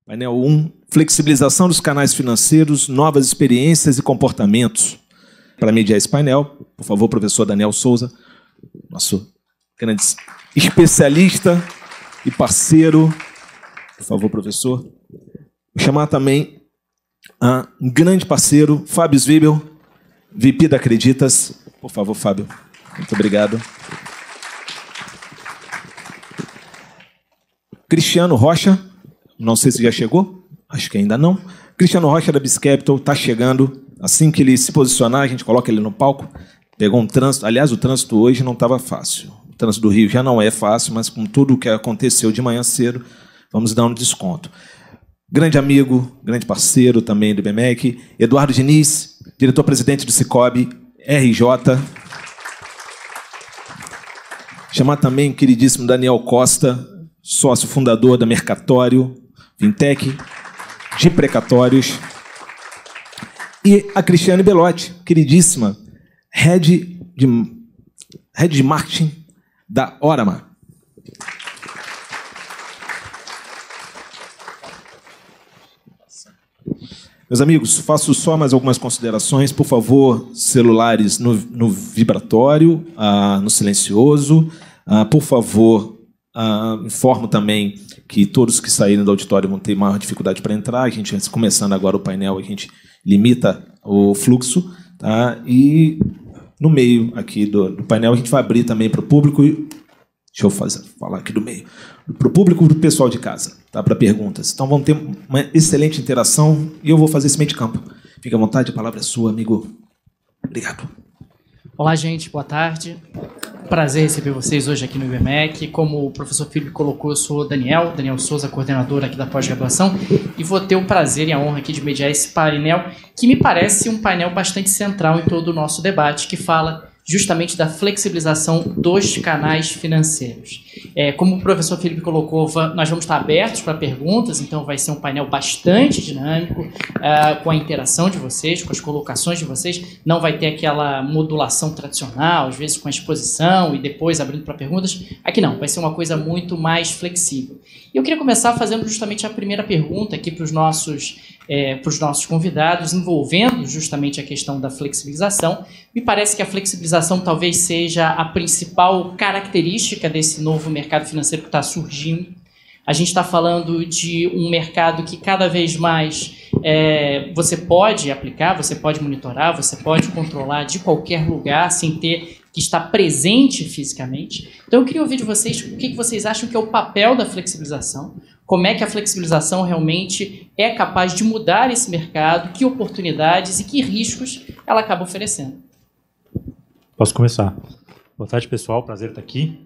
Painel 1, flexibilização dos canais financeiros, novas experiências e comportamentos. Para mediar esse painel, por favor, professor Daniel Souza, nosso grande especialista e parceiro. Por favor, professor. Vou chamar também um grande parceiro, Fábio Zwibel, VP da Acreditas. Por favor, Fábio. Muito obrigado. Cristiano Rocha, não sei se já chegou, acho que ainda não. Cristiano Rocha da BizCapital está chegando. Assim que ele se posicionar, a gente coloca ele no palco. Pegou um trânsito. Aliás, o trânsito hoje não estava fácil. O trânsito do Rio já não é fácil, mas com tudo o que aconteceu de manhã cedo, vamos dar um desconto. Grande amigo, grande parceiro também do IBMEC, Eduardo Diniz, diretor-presidente do Sicoob, RJ. Chamar também o queridíssimo Daniel Costa, sócio fundador da Mercatório, Fintech, de Precatórios. E a Cristiane Belotti, queridíssima, head de marketing da Orama. Meus amigos, faço só mais algumas considerações. Por favor, celulares no vibratório, no silencioso. Por favor, informo também que todos que saírem do auditório vão ter maior dificuldade para entrar. A gente, começando agora o painel, a gente limita o fluxo. Tá? E no meio aqui do painel, a gente vai abrir também para o público. Deixa eu falar aqui do meio. Para o público e para o pessoal de casa, tá? Para perguntas. Então vamos ter uma excelente interação e eu vou fazer esse meio de campo. Fique à vontade, a palavra é sua, amigo. Obrigado. Olá, gente. Boa tarde. Prazer receber vocês hoje aqui no IBMEC. Como o professor Felipe colocou, eu sou Daniel Souza, coordenador aqui da pós-graduação, e vou ter o prazer e a honra aqui de mediar esse painel, que me parece um painel bastante central em todo o nosso debate, que fala justamente da flexibilização dos canais financeiros. Como o professor Felipe colocou, nós vamos estar abertos para perguntas, então vai ser um painel bastante dinâmico, com a interação de vocês, com as colocações de vocês. Não vai ter aquela modulação tradicional, às vezes com a exposição e depois abrindo para perguntas. Aqui não, vai ser uma coisa muito mais flexível. E eu queria começar fazendo justamente a primeira pergunta aqui para os nossos convidados, envolvendo justamente a questão da flexibilização. Me parece que a flexibilização talvez seja a principal característica desse novo mercado financeiro que está surgindo. A gente está falando de um mercado que cada vez mais você pode aplicar, você pode monitorar, você pode controlar de qualquer lugar sem ter que estar presente fisicamente. Então eu queria ouvir de vocês o que vocês acham que é o papel da flexibilização, como é que a flexibilização realmente é capaz de mudar esse mercado, que oportunidades e que riscos ela acaba oferecendo. Posso começar? Boa tarde, pessoal. Prazer estar aqui.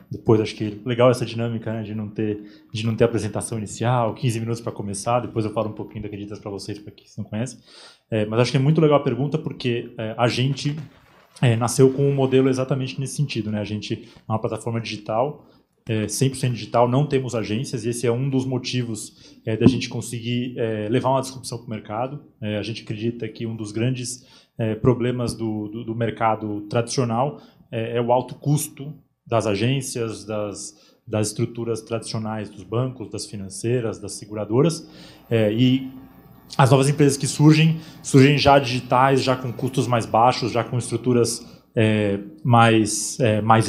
Depois, acho que legal essa dinâmica, né, de não ter apresentação inicial, 15 minutos para começar. Depois eu falo um pouquinho da Acreditas para vocês, para quem não conhece. Mas acho que é muito legal a pergunta, porque a gente nasceu com um modelo exatamente nesse sentido, né? A gente é uma plataforma digital, 100% digital, não temos agências, e esse é um dos motivos da gente conseguir levar uma disrupção para o mercado. A gente acredita que um dos grandes problemas do mercado tradicional é o alto custo das agências, das estruturas tradicionais dos bancos, das financeiras, das seguradoras, e as novas empresas que surgem já digitais, já com custos mais baixos, já com estruturas mais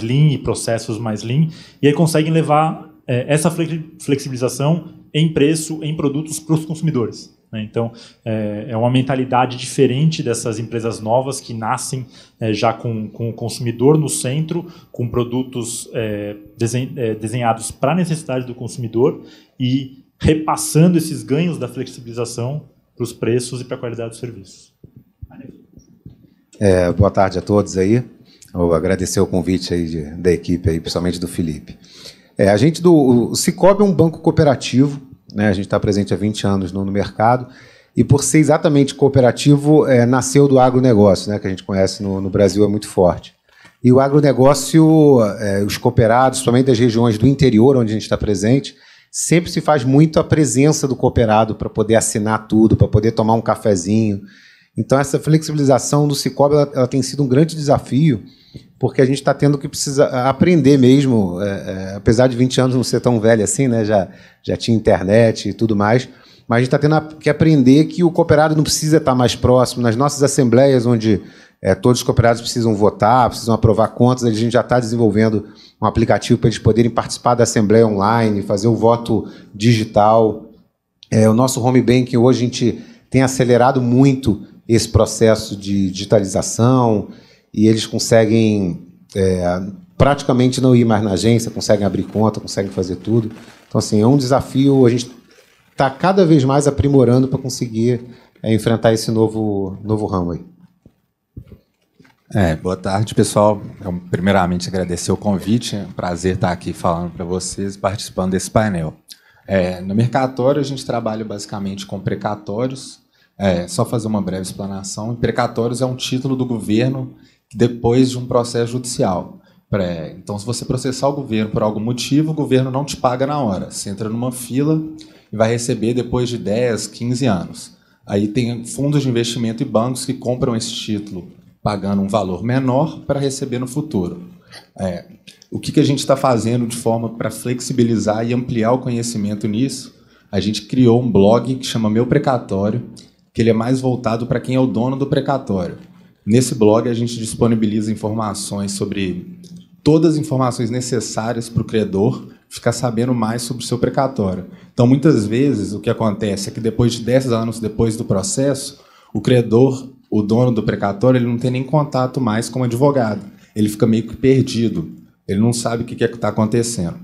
lean e processos mais lean, e aí conseguem levar essa flexibilização em preço, em produtos para os consumidores. Então, é uma mentalidade diferente dessas empresas novas que nascem já com o consumidor no centro, com produtos desenhados para a necessidade do consumidor e repassando esses ganhos da flexibilização para os preços e para a qualidade dos serviços. Boa tarde a todos aí. Eu vou agradecer o convite aí da equipe, aí, principalmente do Felipe. O Sicoob é um banco cooperativo, né? A gente está presente há 20 anos no mercado, e por ser exatamente cooperativo, nasceu do agronegócio, né? Que a gente conhece no Brasil, é muito forte. E o agronegócio, os cooperados, principalmente das regiões do interior, onde a gente está presente, sempre se faz muito a presença do cooperado para poder assinar tudo, para poder tomar um cafezinho. Então, essa flexibilização do Cicobi ela tem sido um grande desafio, porque a gente está tendo que aprender mesmo, apesar de 20 anos não ser tão velho assim, né? Já tinha internet e tudo mais, mas a gente está tendo que aprender que o cooperado não precisa estar mais próximo. Nas nossas assembleias, onde todos os cooperados precisam votar, precisam aprovar contas, a gente já está desenvolvendo um aplicativo para eles poderem participar da assembleia online, fazer o voto digital. O nosso home banking, hoje, a gente tem acelerado muito esse processo de digitalização, e eles conseguem praticamente não ir mais na agência, conseguem abrir conta, conseguem fazer tudo. Então, assim, é um desafio, a gente está cada vez mais aprimorando para conseguir enfrentar esse novo ramo aí. Boa tarde, pessoal. Primeiramente, agradecer o convite. É um prazer estar aqui falando para vocês, participando desse painel. No Mercatório, a gente trabalha basicamente com precatórios. Só fazer uma breve explanação. Precatórios é um título do governo depois de um processo judicial. Então, se você processar o governo por algum motivo, o governo não te paga na hora. Você entra numa fila e vai receber depois de 10, 15 anos. Aí tem fundos de investimento e bancos que compram esse título pagando um valor menor para receber no futuro. O que a gente está fazendo de forma para flexibilizar e ampliar o conhecimento nisso? A gente criou um blog que chama Meu Precatório, que ele é mais voltado para quem é o dono do precatório. Nesse blog, a gente disponibiliza informações sobre todas as informações necessárias para o credor ficar sabendo mais sobre o seu precatório. Então, muitas vezes, o que acontece é que depois de 10 anos depois do processo, o credor, o dono do precatório, ele não tem nem contato mais com o advogado. Ele fica meio que perdido. Ele não sabe o que está acontecendo.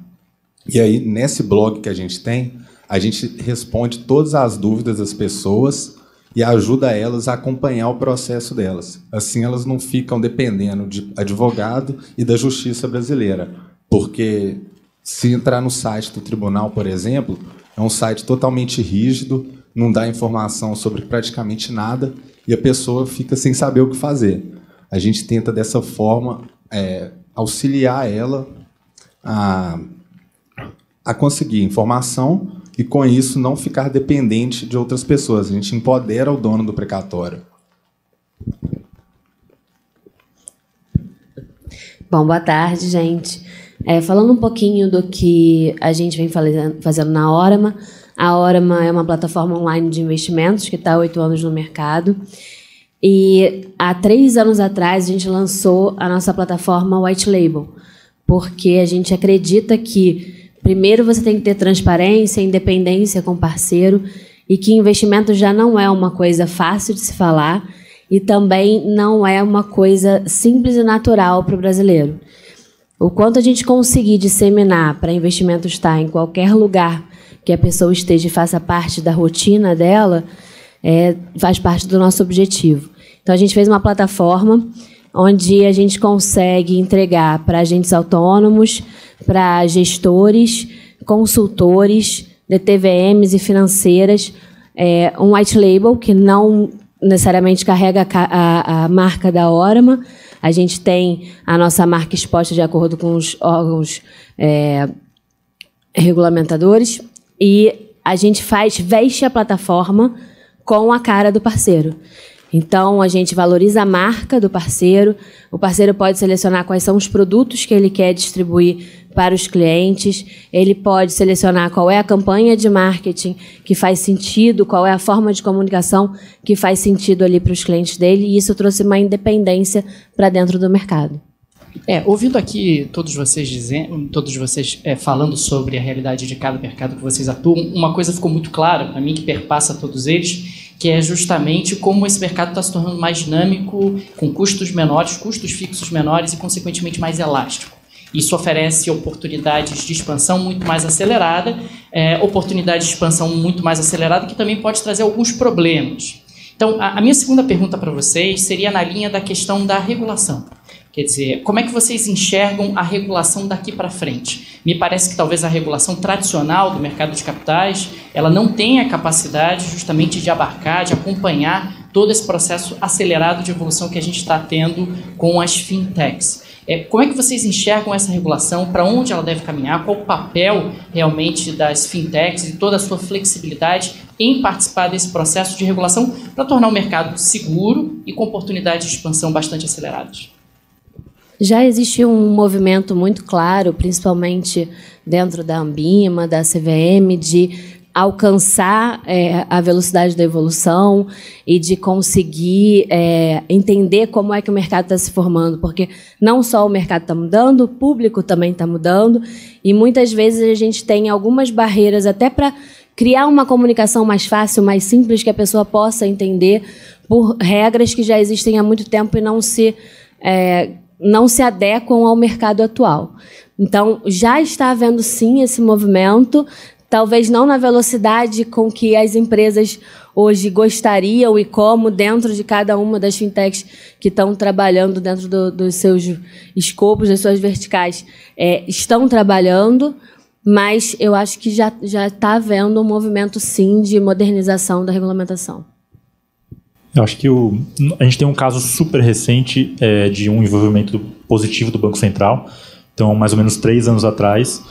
E aí, nesse blog que a gente tem, a gente responde todas as dúvidas das pessoas e ajuda elas a acompanhar o processo delas. Assim, elas não ficam dependendo de advogado e da justiça brasileira. Porque, se entrar no site do tribunal, por exemplo, é um site totalmente rígido, não dá informação sobre praticamente nada e a pessoa fica sem saber o que fazer. A gente tenta, dessa forma, auxiliar ela a conseguir informação e, com isso, não ficar dependente de outras pessoas. A gente empodera o dono do precatório. Bom, boa tarde, gente. Falando um pouquinho do que a gente vem fazendo na Orama. A Orama é uma plataforma online de investimentos que está há 8 anos no mercado. E há 3 anos atrás, a gente lançou a nossa plataforma White Label, porque a gente acredita que primeiro, você tem que ter transparência, independência com o parceiro, e que investimento já não é uma coisa fácil de se falar e também não é uma coisa simples e natural para o brasileiro. O quanto a gente conseguir disseminar para investimento estar em qualquer lugar que a pessoa esteja e faça parte da rotina dela, faz parte do nosso objetivo. Então, a gente fez uma plataforma onde a gente consegue entregar para agentes autônomos, para gestores, consultores, DTVMs e financeiras, um white label que não necessariamente carrega a marca da Orama. A gente tem a nossa marca exposta de acordo com os órgãos regulamentadores e a gente veste a plataforma com a cara do parceiro. Então, a gente valoriza a marca do parceiro. O parceiro pode selecionar quais são os produtos que ele quer distribuir para os clientes. Ele pode selecionar qual é a campanha de marketing que faz sentido, qual é a forma de comunicação que faz sentido ali para os clientes dele. E isso trouxe uma independência para dentro do mercado. Ouvindo aqui todos vocês falando sobre a realidade de cada mercado que vocês atuam, uma coisa ficou muito clara para mim, que perpassa todos eles, que é justamente como esse mercado está se tornando mais dinâmico, com custos menores, custos fixos menores e, consequentemente, mais elástico. Isso oferece oportunidades de expansão muito mais acelerada, oportunidade de expansão muito mais acelerada, que também pode trazer alguns problemas. Então, a minha segunda pergunta para vocês seria na linha da questão da regulação. Quer dizer, como é que vocês enxergam a regulação daqui para frente? Me parece que talvez a regulação tradicional do mercado de capitais, ela não tenha capacidade justamente de abarcar, de acompanhar todo esse processo acelerado de evolução que a gente está tendo com as fintechs. Como é que vocês enxergam essa regulação? Para onde ela deve caminhar? Qual o papel realmente das fintechs e toda a sua flexibilidade em participar desse processo de regulação para tornar o mercado seguro e com oportunidades de expansão bastante aceleradas? Já existe um movimento muito claro, principalmente dentro da Anbima, da CVM, de alcançar a velocidade da evolução e de conseguir entender como é que o mercado está se formando, porque não só o mercado está mudando, o público também está mudando, e muitas vezes a gente tem algumas barreiras até para criar uma comunicação mais fácil, mais simples, que a pessoa possa entender por regras que já existem há muito tempo e não se adequam ao mercado atual. Então, já está havendo, sim, esse movimento, talvez não na velocidade com que as empresas hoje gostariam e como dentro de cada uma das fintechs que estão trabalhando dentro dos seus escopos, das suas verticais, estão trabalhando, mas eu acho que já está havendo um movimento, sim, de modernização da regulamentação. Eu acho que a gente tem um caso super recente de um envolvimento positivo do Banco Central. Então, mais ou menos 3 anos atrás,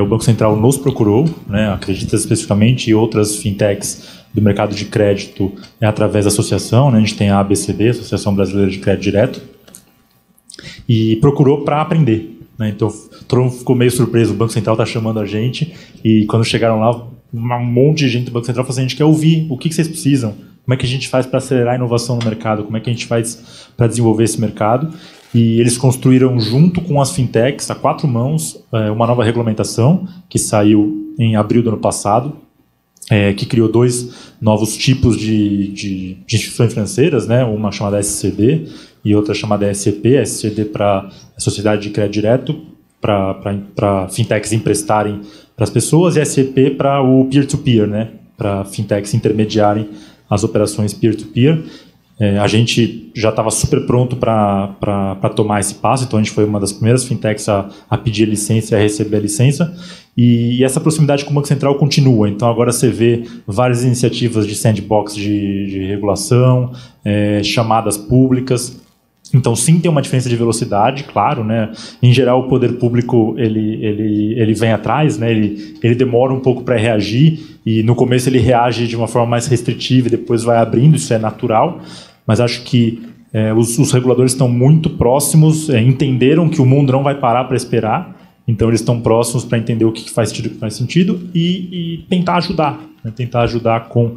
o Banco Central nos procurou, né, Acredita especificamente, e outras fintechs do mercado de crédito através da associação, né, a gente tem a ABCD, Associação Brasileira de Crédito Direto, e procurou para aprender. Né, então, todo mundo ficou meio surpreso, o Banco Central está chamando a gente, e quando chegaram lá, um monte de gente do Banco Central falou assim: a gente quer ouvir, o que vocês precisam? Como é que a gente faz para acelerar a inovação no mercado? Como é que a gente faz para desenvolver esse mercado? E eles construíram, junto com as fintechs, a 4 mãos, uma nova regulamentação que saiu em abril do ano passado, que criou 2 novos tipos de instituições financeiras, né? Uma chamada SCD e outra chamada SCP. SCD para Sociedade de Crédito Direto, para fintechs emprestarem para as pessoas, e SCP para o peer-to-peer, né? Para fintechs intermediarem as operações peer-to-peer. A gente já estava super pronto para tomar esse passo, então a gente foi uma das primeiras fintechs a pedir a licença e a receber a licença, e essa proximidade com o Banco Central continua. Então agora você vê várias iniciativas de sandbox de regulação, chamadas públicas. Então sim, tem uma diferença de velocidade, claro, né? Em geral o poder público ele vem atrás, né? Ele demora um pouco para reagir, e no começo ele reage de uma forma mais restritiva e depois vai abrindo, isso é natural, mas acho que os reguladores estão muito próximos, entenderam que o mundo não vai parar para esperar, então eles estão próximos para entender o que faz sentido e o que faz sentido, e tentar ajudar, né? Tentar ajudar com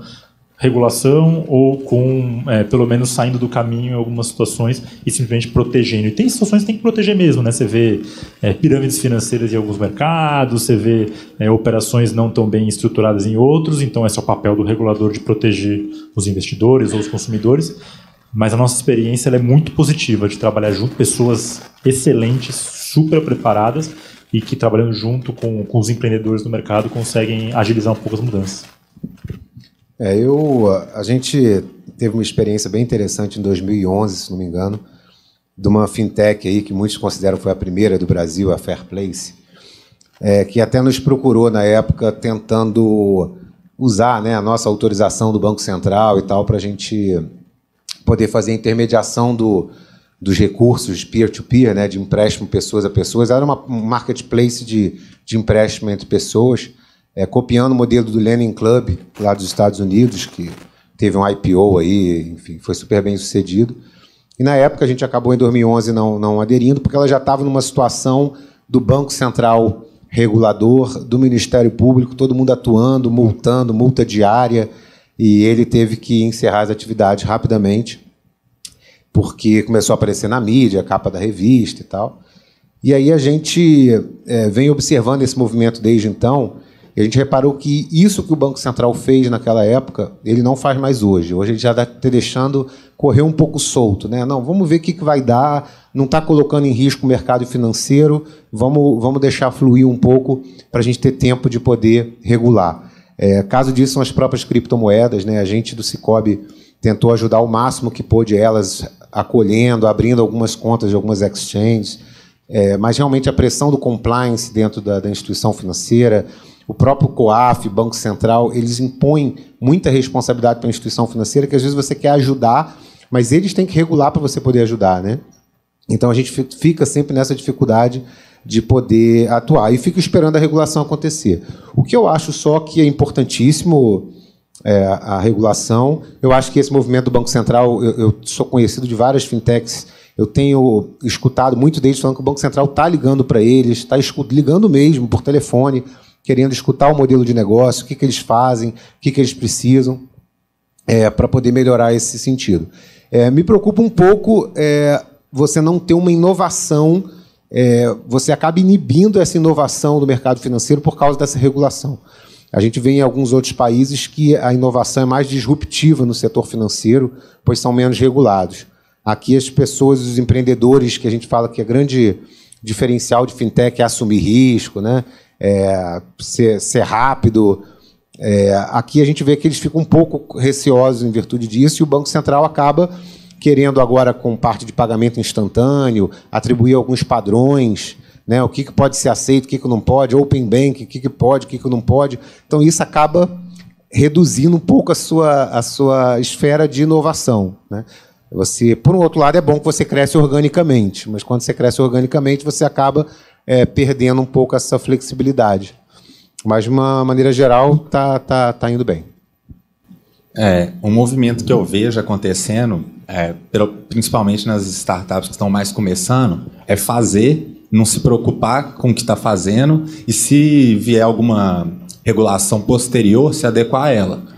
regulação ou com, pelo menos, saindo do caminho em algumas situações e simplesmente protegendo. E tem situações que tem que proteger mesmo, né? Você vê pirâmides financeiras em alguns mercados, você vê operações não tão bem estruturadas em outros, então esse é o papel do regulador de proteger os investidores ou os consumidores. Mas a nossa experiência ela é muito positiva, de trabalhar junto, pessoas excelentes, super preparadas, e que trabalhando junto com os empreendedores do mercado conseguem agilizar um pouco as mudanças. A gente teve uma experiência bem interessante em 2011, se não me engano, de uma fintech aí que muitos consideram foi a primeira do Brasil, a Fairplace, que até nos procurou na época tentando usar, né, a nossa autorização do Banco Central e tal para a gente poder fazer a intermediação dos recursos peer-to-peer, né, de empréstimo pessoas a pessoas. Era um marketplace de empréstimo entre pessoas, copiando o modelo do Lending Club, lá dos Estados Unidos, que teve um IPO aí, enfim, foi super bem sucedido. E, na época, a gente acabou, em 2011, não aderindo, porque ela já estava numa situação do Banco Central regulador, do Ministério Público, todo mundo atuando, multando, multa diária, e ele teve que encerrar as atividades rapidamente, porque começou a aparecer na mídia, a capa da revista e tal. E aí a gente vem observando esse movimento desde então. E a gente reparou que isso que o Banco Central fez naquela época, ele não faz mais hoje. Hoje ele já está deixando correr um pouco solto, né? Não, vamos ver o que vai dar, não está colocando em risco o mercado financeiro, vamos deixar fluir um pouco para a gente ter tempo de poder regular. Caso disso são as próprias criptomoedas, né? A gente do Cicobi tentou ajudar o máximo que pôde elas, acolhendo, abrindo algumas contas de algumas exchanges, mas realmente a pressão do compliance dentro da instituição financeira, o próprio COAF, Banco Central, eles impõem muita responsabilidade para a instituição financeira, que às vezes você quer ajudar, mas eles têm que regular para você poder ajudar, né? Então, a gente fica sempre nessa dificuldade de poder atuar e fica esperando a regulação acontecer. O que eu acho só que é importantíssimo, a regulação, eu acho que esse movimento do Banco Central, eu sou conhecido de várias fintechs, eu tenho escutado muito deles falando que o Banco Central está ligando para eles, está ligando mesmo por telefone, querendo escutar o modelo de negócio, o que eles fazem, o que eles precisam, para poder melhorar esse sentido. Me preocupa um pouco você não ter uma inovação, você acaba inibindo essa inovação do mercado financeiro por causa dessa regulação. A gente vê em alguns outros países que a inovação é mais disruptiva no setor financeiro, pois são menos regulados. Aqui as pessoas, os empreendedores, que a gente fala que é grande diferencial de fintech é assumir risco, né? Ser rápido. Aqui a gente vê que eles ficam um pouco receosos em virtude disso, e o Banco Central acaba querendo agora, com parte de pagamento instantâneo, atribuir alguns padrões, né? O que pode ser aceito, o que não pode, Open Bank, o que pode, o que não pode. Então, isso acaba reduzindo um pouco a sua esfera de inovação, né? Por um outro lado, é bom que você cresce organicamente, mas quando você cresce organicamente, você acaba perdendo um pouco essa flexibilidade. Mas, de uma maneira geral, tá indo bem. Um movimento que eu vejo acontecendo, principalmente nas startups que estão mais começando, é fazer, não se preocupar com o que está fazendo e, se vier alguma regulação posterior, se adequar a ela.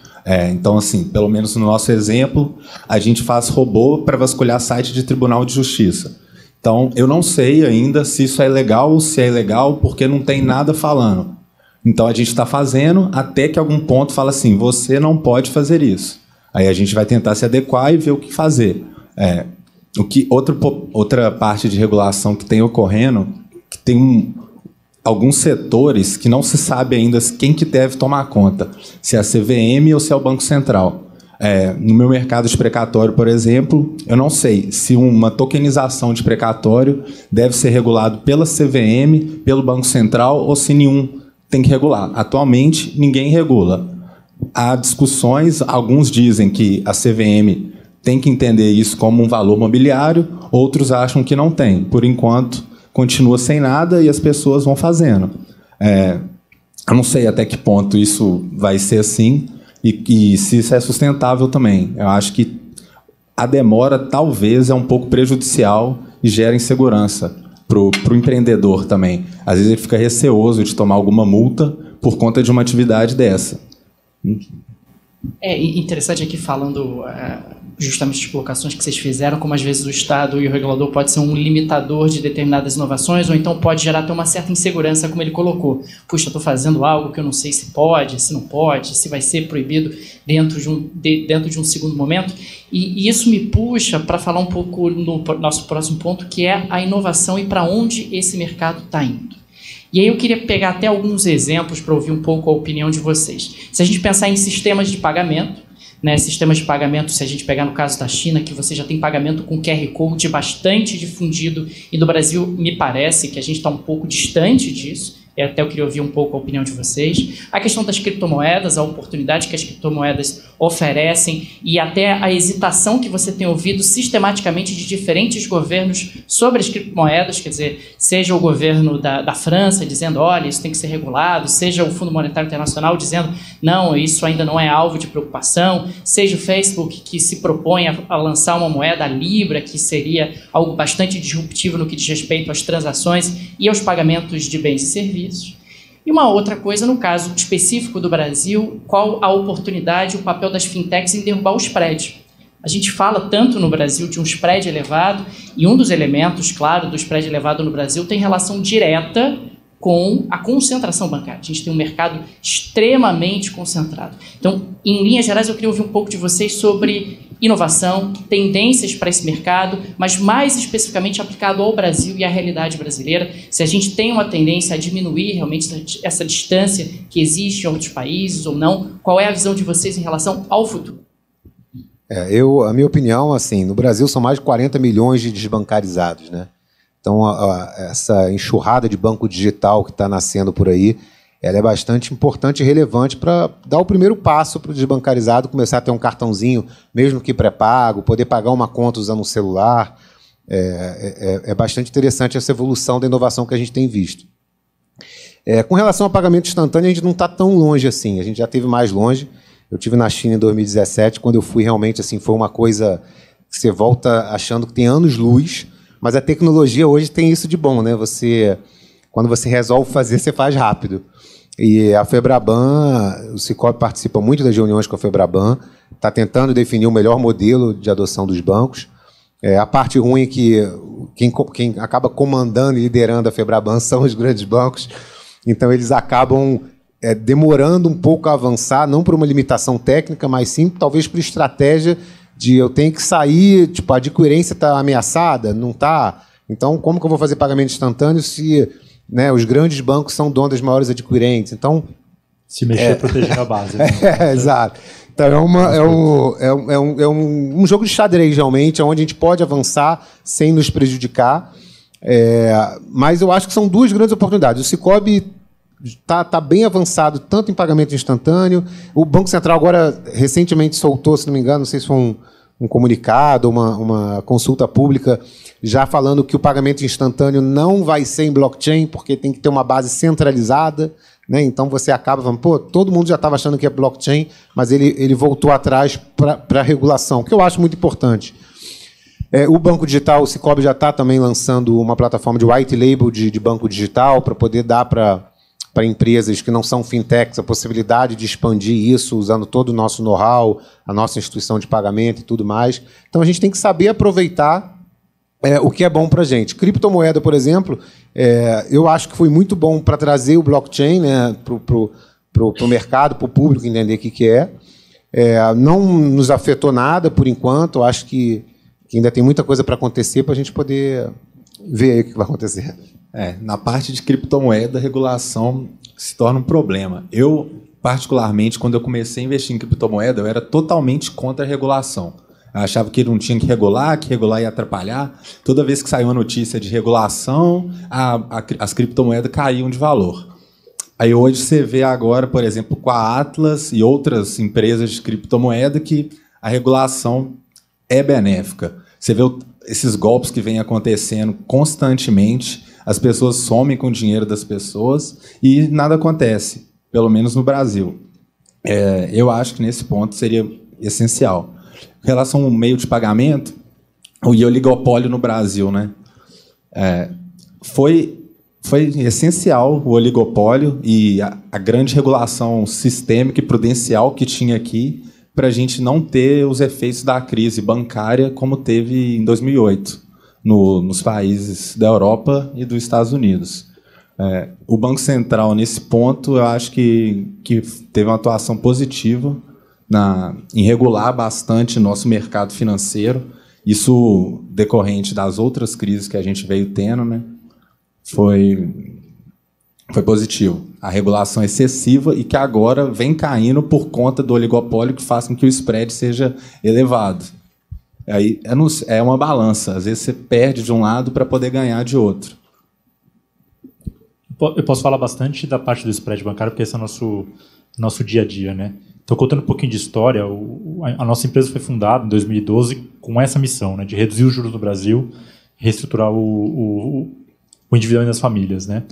Então, assim, pelo menos no nosso exemplo, a gente faz robô para vasculhar site de Tribunal de Justiça. Então, eu não sei ainda se isso é legal ou se é ilegal, porque não tem nada falando. Então, a gente está fazendo até que algum ponto fala assim, você não pode fazer isso. Aí a gente vai tentar se adequar e ver o que fazer. Outra parte de regulação que tem ocorrendo, que tem alguns setores que não se sabe ainda quem que deve tomar conta, se é a CVM ou se é o Banco Central. No meu mercado de precatório, por exemplo, eu não sei se uma tokenização de precatório deve ser regulado pela CVM, pelo Banco Central, ou se nenhum tem que regular. Atualmente, ninguém regula. Há discussões, alguns dizem que a CVM tem que entender isso como um valor mobiliário, outros acham que não tem. Por enquanto, continua sem nada e as pessoas vão fazendo. Eu não sei até que ponto isso vai ser assim e se isso é sustentável também. Eu acho que a demora talvez é um pouco prejudicial e gera insegurança para o empreendedor também. Às vezes ele fica receoso de tomar alguma multa por conta de uma atividade dessa. Interessante aqui falando justamente de colocações que vocês fizeram, como às vezes o Estado e o regulador pode ser um limitador de determinadas inovações, ou então pode gerar até uma certa insegurança, como ele colocou. Puxa, estou fazendo algo que eu não sei se pode, se não pode, se vai ser proibido dentro de um segundo momento. E isso me puxa para falar um pouco no nosso próximo ponto, que é a inovação e para onde esse mercado está indo. E aí eu queria pegar até alguns exemplos para ouvir um pouco a opinião de vocês. Se a gente pensar em sistemas de pagamento, sistemas de pagamento, se a gente pegar no caso da China, que você já tem pagamento com QR Code bastante difundido, e no Brasil me parece que a gente está um pouco distante disso. Até eu queria ouvir um pouco a opinião de vocês. A questão das criptomoedas, a oportunidade que as criptomoedas oferecem e até a hesitação que você tem ouvido sistematicamente de diferentes governos sobre as criptomoedas, quer dizer, seja o governo da França dizendo, olha, isso tem que ser regulado, seja o Fundo Monetário Internacional dizendo, não, isso ainda não é alvo de preocupação, seja o Facebook que se propõe a lançar uma moeda, a Libra, que seria algo bastante disruptivo no que diz respeito às transações e aos pagamentos de bens e serviços. E uma outra coisa, no caso específico do Brasil, qual a oportunidade, o papel das fintechs em derrubar o spread. A gente fala tanto no Brasil de um spread elevado, e um dos elementos, claro, do spread elevado no Brasil tem relação direta com a concentração bancária. A gente tem um mercado extremamente concentrado. Então, em linhas gerais, eu queria ouvir um pouco de vocês sobre inovação, tendências para esse mercado, mas mais especificamente aplicado ao Brasil e à realidade brasileira. Se a gente tem uma tendência a diminuir realmente essa distância que existe em outros países ou não, qual é a visão de vocês em relação ao futuro? A minha opinião, assim, no Brasil são mais de 40 milhões de desbancarizados, né? Então, essa enxurrada de banco digital que está nascendo por aí, ela é bastante importante e relevante para dar o primeiro passo para o desbancarizado começar a ter um cartãozinho, mesmo que pré-pago, poder pagar uma conta usando um celular. É bastante interessante essa evolução da inovação que a gente tem visto. Com relação ao pagamento instantâneo, a gente não está tão longe assim. A gente já esteve mais longe. Eu estive na China em 2017, quando eu fui realmente, assim, foi uma coisa que você volta achando que tem anos-luz, mas a tecnologia hoje tem isso de bom, né? Quando você resolve fazer, você faz rápido. E a FEBRABAN, o Sicoob participa muito das reuniões com a FEBRABAN, está tentando definir o melhor modelo de adoção dos bancos. A parte ruim é que quem acaba comandando e liderando a FEBRABAN são os grandes bancos, então eles acabam demorando um pouco a avançar, não por uma limitação técnica, mas sim talvez por estratégia de eu tenho que sair, tipo, a adquirência está ameaçada, não está. Então, como que eu vou fazer pagamento instantâneo se, né, os grandes bancos são donos das maiores adquirentes? Então, se mexer, proteger a base. Né? Exato. Então, é um jogo de xadrez, realmente, onde a gente pode avançar sem nos prejudicar. Mas eu acho que são duas grandes oportunidades. O Sicoob está bem avançado, tanto em pagamento instantâneo. O Banco Central agora, recentemente, soltou, se não me engano, não sei se foi um comunicado, uma consulta pública, já falando que o pagamento instantâneo não vai ser em blockchain, porque tem que ter uma base centralizada, né? Então você acaba falando, todo mundo já estava achando que é blockchain, mas ele voltou atrás para a regulação, que eu acho muito importante. O Banco Digital, o Sicoob já está também lançando uma plataforma de white label de banco digital para poder dar para empresas que não são fintechs a possibilidade de expandir isso usando todo o nosso know-how, a nossa instituição de pagamento e tudo mais. Então, a gente tem que saber aproveitar o que é bom para a gente. Criptomoeda, por exemplo, eu acho que foi muito bom para trazer o blockchain, né, para o mercado, para o público entender o que é. Não nos afetou nada, por enquanto. Eu acho que ainda tem muita coisa para acontecer para a gente poder ver aí o que vai acontecer. Na parte de criptomoeda, a regulação se torna um problema. Eu, particularmente, quando eu comecei a investir em criptomoeda, eu era totalmente contra a regulação. Eu achava que não tinha que regular ia atrapalhar. Toda vez que saiu uma notícia de regulação, as criptomoedas caíam de valor. Aí hoje você vê agora, por exemplo, com a Atlas e outras empresas de criptomoeda que a regulação é benéfica. Você vê esses golpes que vêm acontecendo constantemente, as pessoas somem com o dinheiro das pessoas e nada acontece, pelo menos no Brasil. Eu acho que nesse ponto seria essencial. Em relação ao meio de pagamento, o oligopólio no Brasil, né? Foi essencial o oligopólio e a grande regulação sistêmica e prudencial que tinha aqui para a gente não ter os efeitos da crise bancária como teve em 2008 nos países da Europa e dos Estados Unidos. O Banco Central, nesse ponto, eu acho que teve uma atuação positiva em regular bastante nosso mercado financeiro. Isso decorrente das outras crises que a gente veio tendo, né? Foi positivo. A regulação excessiva e que agora vem caindo por conta do oligopólio que faz com que o spread seja elevado. Aí é uma balança. Às vezes você perde de um lado para poder ganhar de outro. Eu posso falar bastante da parte do spread bancário, porque esse é o nosso dia a dia, né? Então, contando um pouquinho de história, a nossa empresa foi fundada em 2012 com essa missão, né, de reduzir os juros no Brasil, reestruturar o endividamento das famílias, né?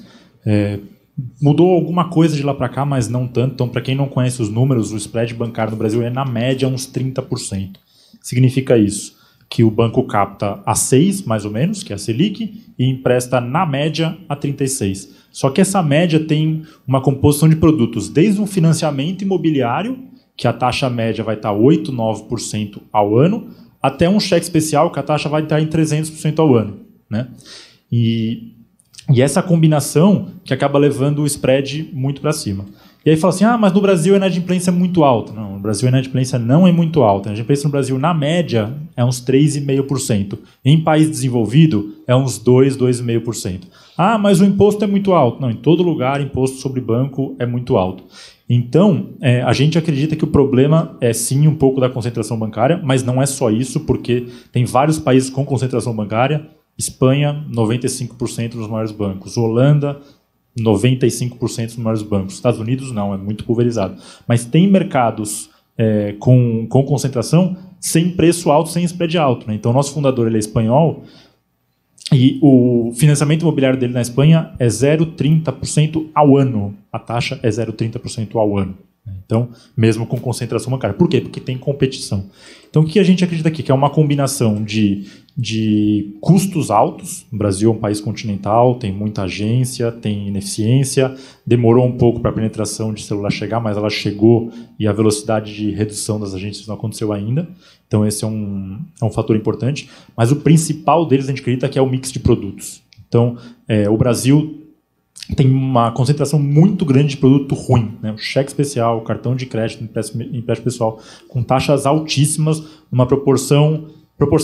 Mudou alguma coisa de lá para cá, mas não tanto. Então, para quem não conhece os números, o spread bancário no Brasil é, na média, uns 30%. Significa isso, que o banco capta a 6, mais ou menos, que é a Selic, e empresta, na média, a 36. Só que essa média tem uma composição de produtos, desde um financiamento imobiliário, que a taxa média vai estar 8%, 9% ao ano, até um cheque especial, que a taxa vai estar em 300% ao ano, né? E essa combinação que acaba levando o spread muito para cima. E aí fala assim, mas no Brasil a inadimplência é muito alta. Não, no Brasil a inadimplência não é muito alta. A inadimplência no Brasil, na média, é uns 3,5%. Em país desenvolvido, é uns 2%, 2,5%. Mas o imposto é muito alto. Não, em todo lugar, imposto sobre banco é muito alto. Então, a gente acredita que o problema é sim um pouco da concentração bancária, mas não é só isso, porque tem vários países com concentração bancária. Espanha, 95% dos maiores bancos. Holanda, 95% dos maiores bancos. Estados Unidos não, é muito pulverizado. Mas tem mercados com concentração sem preço alto, sem spread alto, né? Então, o nosso fundador ele é espanhol E o financiamento imobiliário dele na Espanha é 0,30% ao ano. A taxa é 0,30% ao ano. Então, mesmo com concentração bancária. Por quê? Porque tem competição. Então, o que a gente acredita aqui? Que é uma combinação de custos altos. O Brasil é um país continental, tem muita agência, tem ineficiência. Demorou um pouco para a penetração de celular chegar, mas ela chegou e a velocidade de redução das agências não aconteceu ainda. Então, esse é um fator importante. Mas o principal deles, a gente acredita, que é o mix de produtos. Então, o Brasil tem uma concentração muito grande de produto ruim, né? O cheque especial, o cartão de crédito, empréstimo pessoal, com taxas altíssimas, uma proporção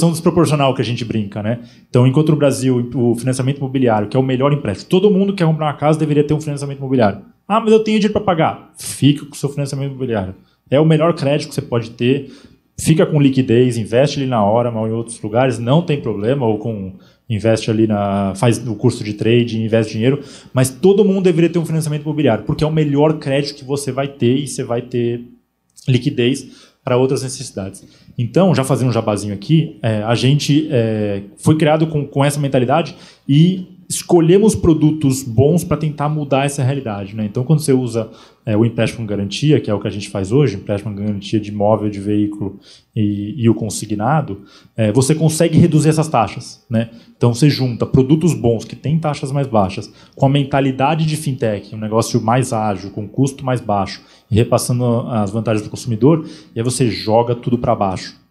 desproporcional que a gente brinca, né? Então, enquanto no Brasil o financiamento imobiliário, que é o melhor empréstimo, todo mundo que quer comprar uma casa deveria ter um financiamento imobiliário. Ah, mas eu tenho dinheiro para pagar. Fica com o seu financiamento imobiliário. É o melhor crédito que você pode ter. Fica com liquidez, investe ali na hora, mas em outros lugares não tem problema, ou investe ali faz o curso de trade, investe dinheiro, mas todo mundo deveria ter um financiamento imobiliário, porque é o melhor crédito que você vai ter e você vai ter liquidez para outras necessidades. Então, já fazendo um jabazinho aqui, a gente foi criado com essa mentalidade e escolhemos produtos bons para tentar mudar essa realidade, né? Então, quando você usa o empréstimo com garantia, que é o que a gente faz hoje, empréstimo com garantia de imóvel, de veículo e o consignado, você consegue reduzir essas taxas, né? Então, você junta produtos bons, que têm taxas mais baixas, com a mentalidade de fintech, um negócio mais ágil, com custo mais baixo, e repassando as vantagens para o consumidor, e aí você joga tudo para baixo.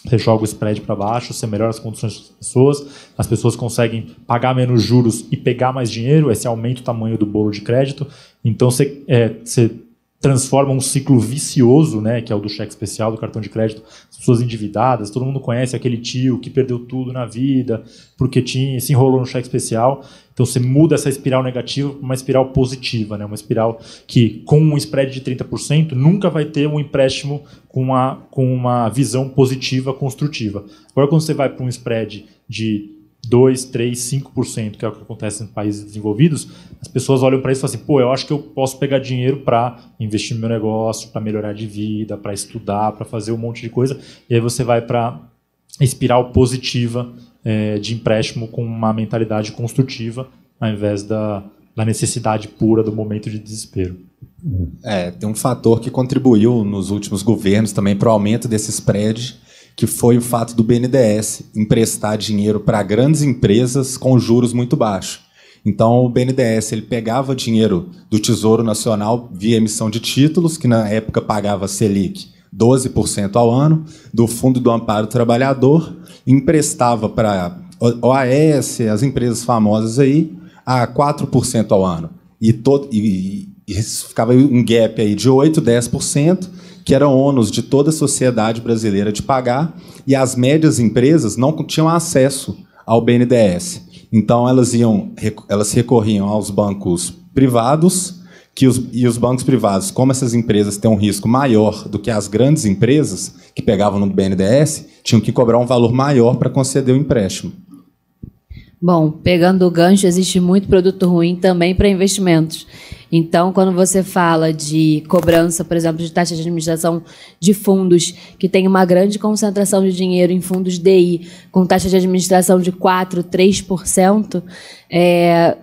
Você joga o spread para baixo, você melhora as condições das as pessoas conseguem pagar menos juros e pegar mais dinheiro, esse aumenta o tamanho do bolo de crédito. Então, você transforma um ciclo vicioso, né, que é o do cheque especial, do cartão de crédito, as pessoas endividadas, todo mundo conhece aquele tio que perdeu tudo na vida porque se enrolou no cheque especial. Então, você muda essa espiral negativa para uma espiral positiva, né? Uma espiral que, com um spread de 30%, nunca vai ter um empréstimo com uma visão positiva, construtiva. Agora, quando você vai para um spread de 2%, 3%, 5%, que é o que acontece em países desenvolvidos, as pessoas olham para isso e falam assim, eu acho que eu posso pegar dinheiro para investir no meu negócio, para melhorar de vida, para estudar, para fazer um monte de coisa, e aí você vai para a espiral positiva de empréstimo com uma mentalidade construtiva, ao invés da necessidade pura do momento de desespero. Tem um fator que contribuiu nos últimos governos também para o aumento desse spread, que foi o fato do BNDES emprestar dinheiro para grandes empresas com juros muito baixos. Então, o BNDES ele pegava dinheiro do Tesouro Nacional via emissão de títulos, que na época pagava Selic 12% ao ano, do Fundo do Amparo do Trabalhador, emprestava para OAS, as empresas famosas aí, a 4% ao ano. E ficava um gap aí de 8%, 10%, que era ônus de toda a sociedade brasileira de pagar, e as médias empresas não tinham acesso ao BNDES. Então, elas recorriam aos bancos privados, e os bancos privados, como essas empresas têm um risco maior do que as grandes empresas que pegavam no BNDES, tinham que cobrar um valor maior para conceder o empréstimo. Bom, pegando o gancho, existe muito produto ruim também para investimentos. Então, quando você fala de cobrança, por exemplo, de taxa de administração de fundos, que tem uma grande concentração de dinheiro em fundos DI, com taxa de administração de 4%, 3%,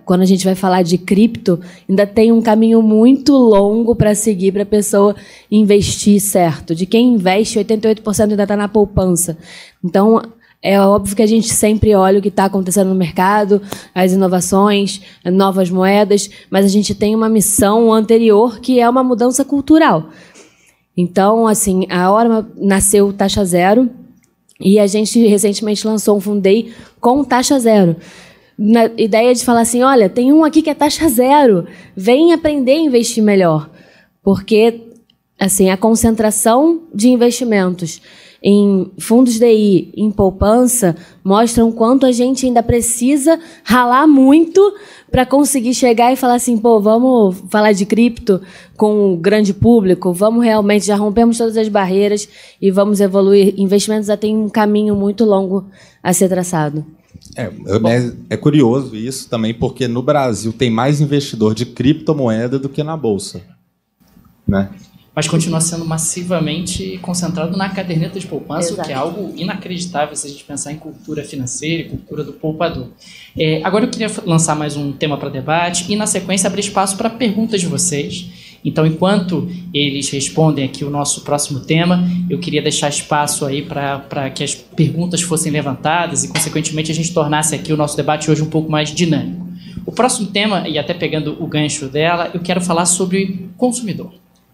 quando a gente vai falar de cripto, ainda tem um caminho muito longo para seguir para a pessoa investir certo. De quem investe, 88% ainda está na poupança. Então, é óbvio que a gente sempre olha o que está acontecendo no mercado, as inovações, novas moedas, mas a gente tem uma missão anterior que é uma mudança cultural. Então, assim, a Orama nasceu taxa zero e a gente recentemente lançou um fundo DI com taxa zero. Na ideia de falar assim, olha, tem um aqui que é taxa zero, vem aprender a investir melhor. Porque, assim, a concentração de investimentos em fundos DI, em poupança, mostram quanto a gente ainda precisa ralar muito para conseguir chegar e falar assim, vamos falar de cripto com o grande público, vamos realmente, já rompemos todas as barreiras e vamos evoluir. Investimentos já tem um caminho muito longo a ser traçado. É curioso isso também, porque no Brasil tem mais investidor de criptomoeda do que na Bolsa, né? mas continua sendo massivamente concentrado na caderneta de poupança, Exato. o que é algo inacreditável se a gente pensar em cultura financeira e cultura do poupador. Agora eu queria lançar mais um tema para debate e, na sequência, abrir espaço para perguntas de vocês. Então, enquanto eles respondem aqui o nosso próximo tema, eu queria deixar espaço aí para que as perguntas fossem levantadas e, consequentemente, a gente tornasse aqui o nosso debate hoje um pouco mais dinâmico. O próximo tema, e até pegando o gancho dela, eu quero falar sobre consumidor.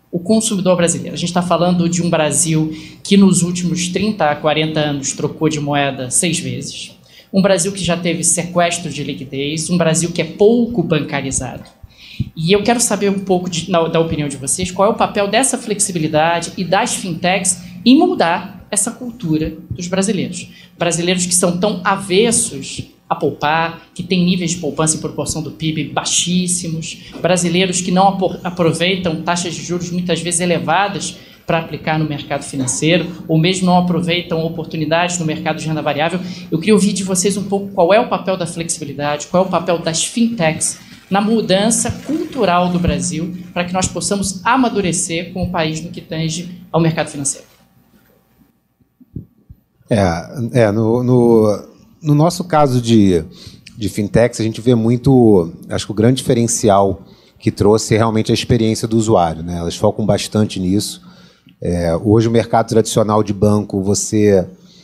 O consumidor brasileiro. A gente está falando de um Brasil que nos últimos 30 a 40 anos trocou de moeda 6 vezes. Um Brasil que já teve sequestro de liquidez. Um Brasil que é pouco bancarizado. E eu quero saber um pouco da opinião de vocês, qual é o papel dessa flexibilidade e das fintechs em moldar essa cultura dos brasileiros. Brasileiros que são tão avessos a poupar, que têm níveis de poupança em proporção do PIB baixíssimos, brasileiros que não aproveitam taxas de juros muitas vezes elevadas para aplicar no mercado financeiro, ou mesmo não aproveitam oportunidades no mercado de renda variável. Eu queria ouvir de vocês um pouco qual é o papel da flexibilidade, qual é o papel das fintechs na mudança cultural do Brasil, para que nós possamos amadurecer com o país no que tange ao mercado financeiro. No nosso caso de fintechs, a gente vê muito, acho que o grande diferencial que trouxe é realmente a experiência do usuário, né? Elas focam bastante nisso. Hoje, o mercado tradicional de banco,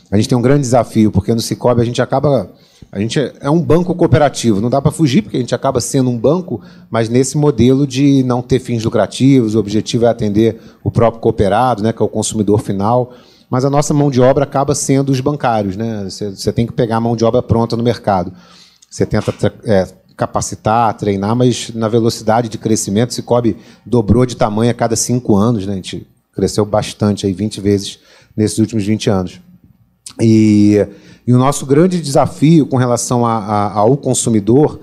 a gente tem um grande desafio, porque no Sicoob a gente é um banco cooperativo, não dá para fugir, porque a gente acaba sendo um banco, mas nesse modelo de não ter fins lucrativos, o objetivo é atender o próprio cooperado, né, que é o consumidor final, mas a nossa mão de obra acaba sendo os bancários, né? Você tem que pegar a mão de obra pronta no mercado. Você tenta capacitar, treinar, mas na velocidade de crescimento, o Sicoob dobrou de tamanho a cada 5 anos, né? A gente cresceu bastante, aí 20 vezes nesses últimos 20 anos. E o nosso grande desafio com relação ao consumidor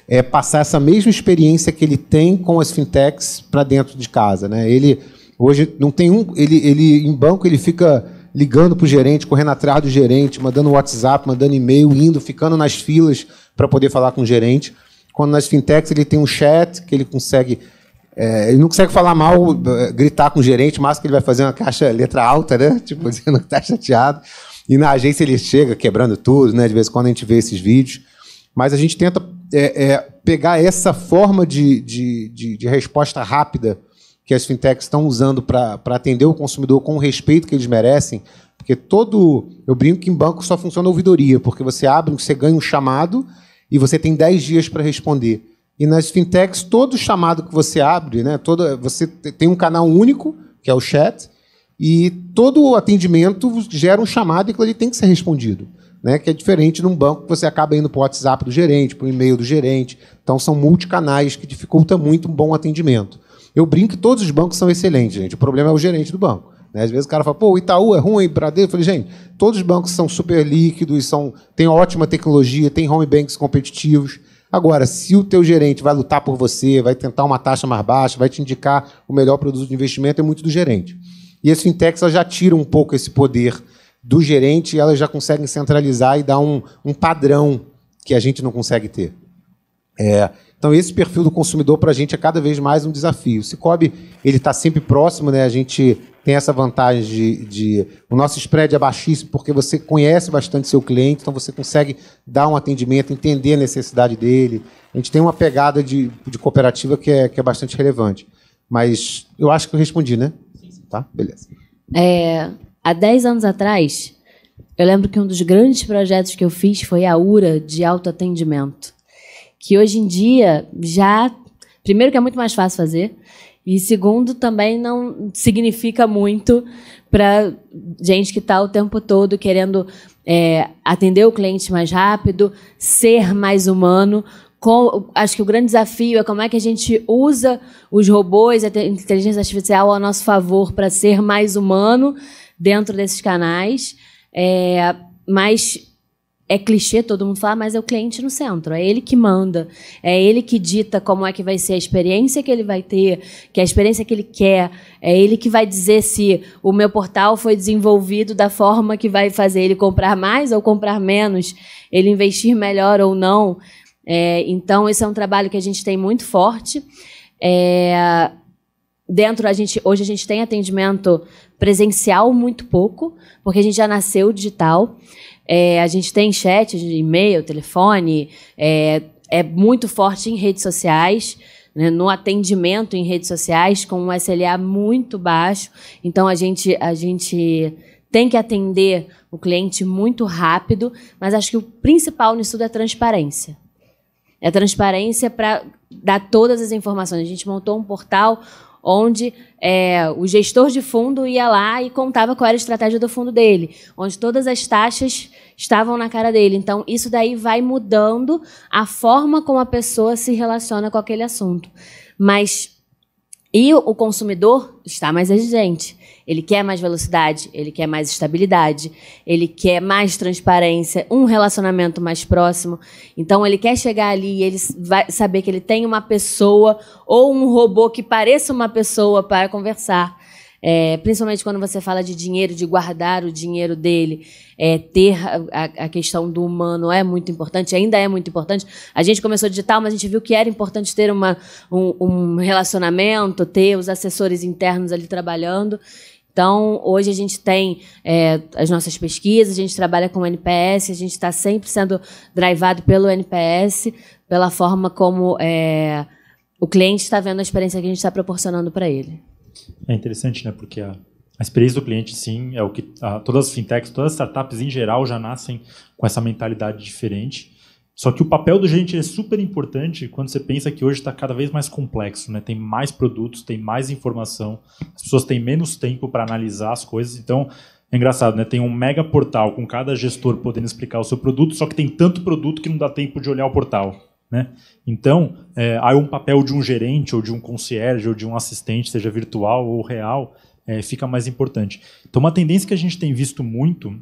é passar essa mesma experiência que ele tem com as fintechs para dentro de casa, né? Ele hoje não tem ele em banco ele fica ligando para o gerente, correndo atrás do gerente, mandando WhatsApp, mandando e-mail, ficando nas filas para poder falar com o gerente. Quando nas fintechs ele tem um chat que ele consegue ele não consegue falar mal, gritar com o gerente, mas que ele vai fazer uma caixa letra alta, né? Tipo, dizendo que está chateado. E na agência ele chega quebrando tudo, né? De vez em quando a gente vê esses vídeos. Mas a gente tenta pegar essa forma de resposta rápida que as fintechs estão usando para atender o consumidor com o respeito que eles merecem, porque eu brinco que em banco só funciona a ouvidoria, porque você ganha um chamado e você tem 10 dias para responder. E nas fintechs, todo chamado que você abre, né, você tem um canal único, que é o chat, e todo o atendimento gera um chamado e que ele tem que ser respondido, né, que é diferente num banco que você acaba indo para o WhatsApp do gerente, para o e-mail do gerente. Então, são multicanais que dificultam muito um bom atendimento. Eu brinco que todos os bancos são excelentes, gente. O problema é o gerente do banco, né? Às vezes o cara fala, o Itaú é ruim, Bradesco. Eu falei, gente, todos os bancos são super líquidos, têm ótima tecnologia, têm home banks competitivos. Agora, se o teu gerente vai lutar por você, vai tentar uma taxa mais baixa, vai te indicar o melhor produto de investimento, é muito do gerente. E as fintechs já tiram um pouco esse poder do gerente e elas já conseguem centralizar e dar um padrão que a gente não consegue ter. Então, esse perfil do consumidor, para a gente, é cada vez mais um desafio. O Sicoob está sempre próximo, né? A gente tem essa vantagem o nosso spread é baixíssimo porque você conhece bastante seu cliente, então você consegue dar um atendimento, entender a necessidade dele. A gente tem uma pegada de cooperativa que é bastante relevante. Mas eu acho que eu respondi, né? Tá? Beleza. Há 10 anos atrás, eu lembro que um dos grandes projetos que eu fiz foi a URA de autoatendimento, que hoje em dia primeiro que é muito mais fácil fazer, e segundo, também não significa muito para gente que está o tempo todo querendo atender o cliente mais rápido, ser mais humano. Acho que o grande desafio é como é que a gente usa os robôs, a inteligência artificial ao nosso favor para ser mais humano dentro desses canais. Mas é clichê, todo mundo fala, mas é o cliente no centro, é ele que manda, é ele que dita como é que vai ser a experiência que ele vai ter, que é a experiência que ele quer, é ele que vai dizer se o meu portal foi desenvolvido da forma que vai fazer ele comprar mais ou comprar menos, ele investir melhor ou não. Então, esse é um trabalho que a gente tem muito forte. hoje a gente tem atendimento presencial muito pouco, porque a gente já nasceu digital. A gente tem chat, e-mail, telefone, é muito forte em redes sociais, né, no atendimento em redes sociais, com um SLA muito baixo. Então, a gente tem que atender o cliente muito rápido, mas acho que o principal nisso tudo é a transparência. É a transparência para dar todas as informações. A gente montou um portal onde o gestor de fundo ia lá e contava qual era a estratégia do fundo dele, onde todas as taxas estavam na cara dele. Então, isso daí vai mudando a forma como a pessoa se relaciona com aquele assunto. E o consumidor está mais exigente. Ele quer mais velocidade, ele quer mais estabilidade, ele quer mais transparência, um relacionamento mais próximo. Então, ele quer chegar ali e ele vai saber que ele tem uma pessoa ou um robô que pareça uma pessoa para conversar. Principalmente quando você fala de dinheiro, de guardar o dinheiro dele, ter a questão do humano é muito importante, ainda é muito importante. A gente começou digital, mas a gente viu que era importante ter um relacionamento, ter os assessores internos ali trabalhando. Então, hoje a gente tem as nossas pesquisas, a gente trabalha com o NPS, a gente está sempre sendo drivado pelo NPS, pela forma como o cliente está vendo a experiência que a gente está proporcionando para ele. É interessante, né? Porque a experiência do cliente, sim, é o que todas as fintechs, todas as startups em geral já nascem com essa mentalidade diferente. Só que o papel do gerente é super importante quando você pensa que hoje está cada vez mais complexo, né? Tem mais produtos, tem mais informação, as pessoas têm menos tempo para analisar as coisas. Então, é engraçado, né? Tem um mega portal com cada gestor podendo explicar o seu produto, só que tem tanto produto que não dá tempo de olhar o portal, né? Então, aí um papel de um gerente, ou de um concierge, ou de um assistente, seja virtual ou real, fica mais importante. Então, uma tendência que a gente tem visto muito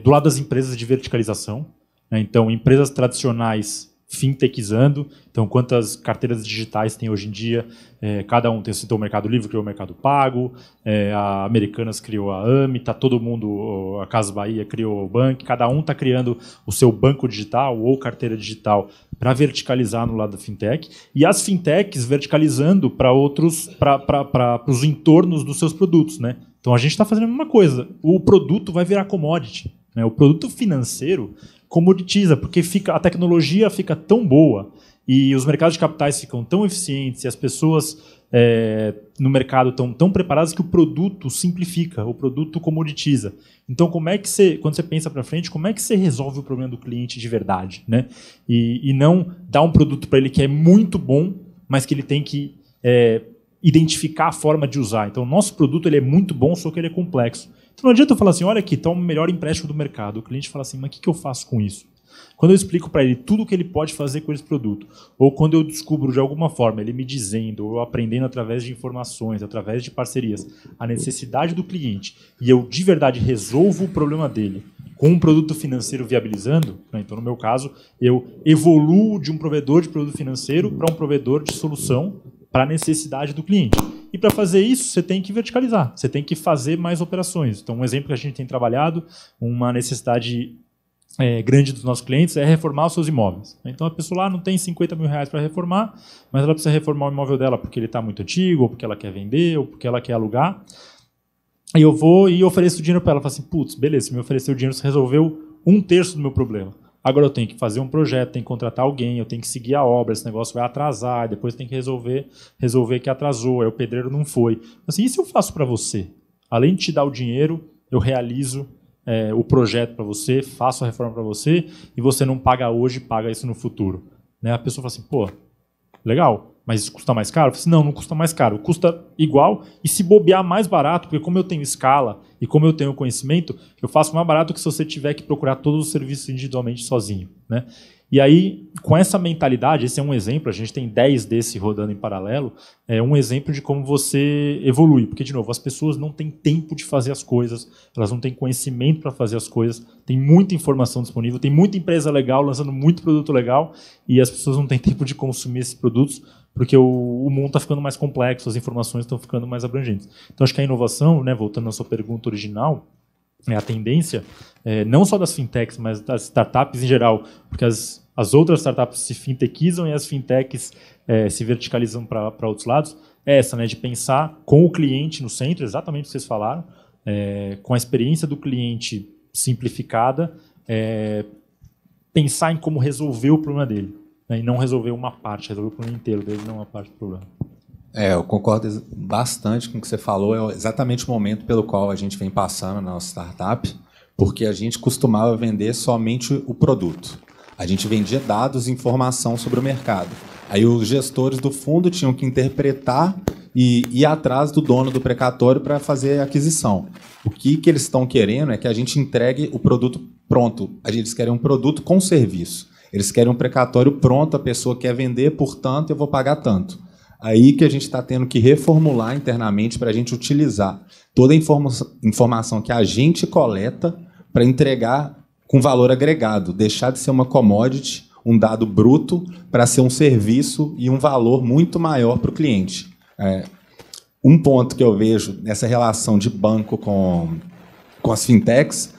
do lado das empresas de verticalização, né? Então, empresas tradicionais fintechizando. Então, quantas carteiras digitais tem hoje em dia? Cada um citou o Mercado Livre, criou o Mercado Pago, a Americanas criou a AMI, tá todo mundo, a Casas Bahia criou o Bank, cada um está criando o seu banco digital ou carteira digital para verticalizar no lado da fintech, e as fintechs verticalizando para os entornos dos seus produtos, né? Então, a gente está fazendo a mesma coisa. O produto vai virar commodity, né? O produto financeiro comoditiza, porque a tecnologia fica tão boa e os mercados de capitais ficam tão eficientes e as pessoas no mercado estão tão preparadas que o produto simplifica, o produto comoditiza. Então, quando você pensa para frente, como é que você resolve o problema do cliente de verdade, né? E não dar um produto para ele que é muito bom, mas que ele tem que identificar a forma de usar. Então, o nosso produto ele é muito bom, só que ele é complexo. Então, não adianta eu falar assim, olha aqui, está o melhor empréstimo do mercado. O cliente fala assim, mas o que eu faço com isso? Quando eu explico para ele tudo o que ele pode fazer com esse produto, ou quando eu descubro de alguma forma, ele me dizendo, ou eu aprendendo através de informações, através de parcerias, a necessidade do cliente, e eu de verdade resolvo o problema dele com um produto financeiro viabilizando, né? Então, no meu caso, eu evoluo de um provedor de produto financeiro para um provedor de solução para a necessidade do cliente. E para fazer isso, você tem que verticalizar, você tem que fazer mais operações. Então, um exemplo que a gente tem trabalhado, uma necessidade grande dos nossos clientes é reformar os seus imóveis. Então, a pessoa lá não tem 50 mil reais para reformar, mas ela precisa reformar o imóvel dela porque ele está muito antigo, ou porque ela quer vender, ou porque ela quer alugar. E eu vou e ofereço dinheiro para ela. Falo assim, putz, beleza, se me oferecer o dinheiro, você resolveu 1/3 do meu problema. Agora eu tenho que fazer um projeto, tenho que contratar alguém, eu tenho que seguir a obra, esse negócio vai atrasar, depois tem que resolver que atrasou, aí o pedreiro não foi. Assim, e se eu faço para você? Além de te dar o dinheiro, eu realizo o projeto para você, faço a reforma para você, e você não paga hoje, paga isso no futuro. Né? A pessoa fala assim, pô, legal, mas isso custa mais caro? Eu falo assim, não custa mais caro, custa igual, e se bobear mais barato, porque como eu tenho escala e como eu tenho conhecimento, eu faço mais barato que se você tiver que procurar todos os serviços individualmente sozinho. Né? E aí, com essa mentalidade, esse é um exemplo, a gente tem 10 desse rodando em paralelo, é um exemplo de como você evolui. Porque, de novo, as pessoas não têm tempo de fazer as coisas, elas não têm conhecimento para fazer as coisas, tem muita informação disponível, tem muita empresa legal lançando muito produto legal e as pessoas não têm tempo de consumir esses produtos porque o mundo está ficando mais complexo, as informações estão ficando mais abrangentes. Então, acho que a inovação, né, voltando à sua pergunta original, a tendência, não só das fintechs, mas das startups em geral, porque as outras startups se fintechizam e as fintechs se verticalizam para outros lados, é essa, né, de pensar com o cliente no centro, exatamente o que vocês falaram, com a experiência do cliente simplificada, pensar em como resolver o problema dele, né, e não resolver uma parte, resolver o problema inteiro dele, não uma parte do problema. Eu concordo bastante com o que você falou. É exatamente o momento pelo qual a gente vem passando na nossa startup, porque a gente costumava vender somente o produto. A gente vendia dados e informação sobre o mercado. Aí os gestores do fundo tinham que interpretar e ir atrás do dono do precatório para fazer a aquisição. O que eles estão querendo é que a gente entregue o produto pronto. Eles querem um produto com serviço. Eles querem um precatório pronto, a pessoa quer vender, portanto, eu vou pagar tanto. Aí que a gente está tendo que reformular internamente para a gente utilizar toda a informação que a gente coleta para entregar com valor agregado, deixar de ser uma commodity, um dado bruto, para ser um serviço e um valor muito maior para o cliente. Um ponto que eu vejo nessa relação de banco com as fintechs,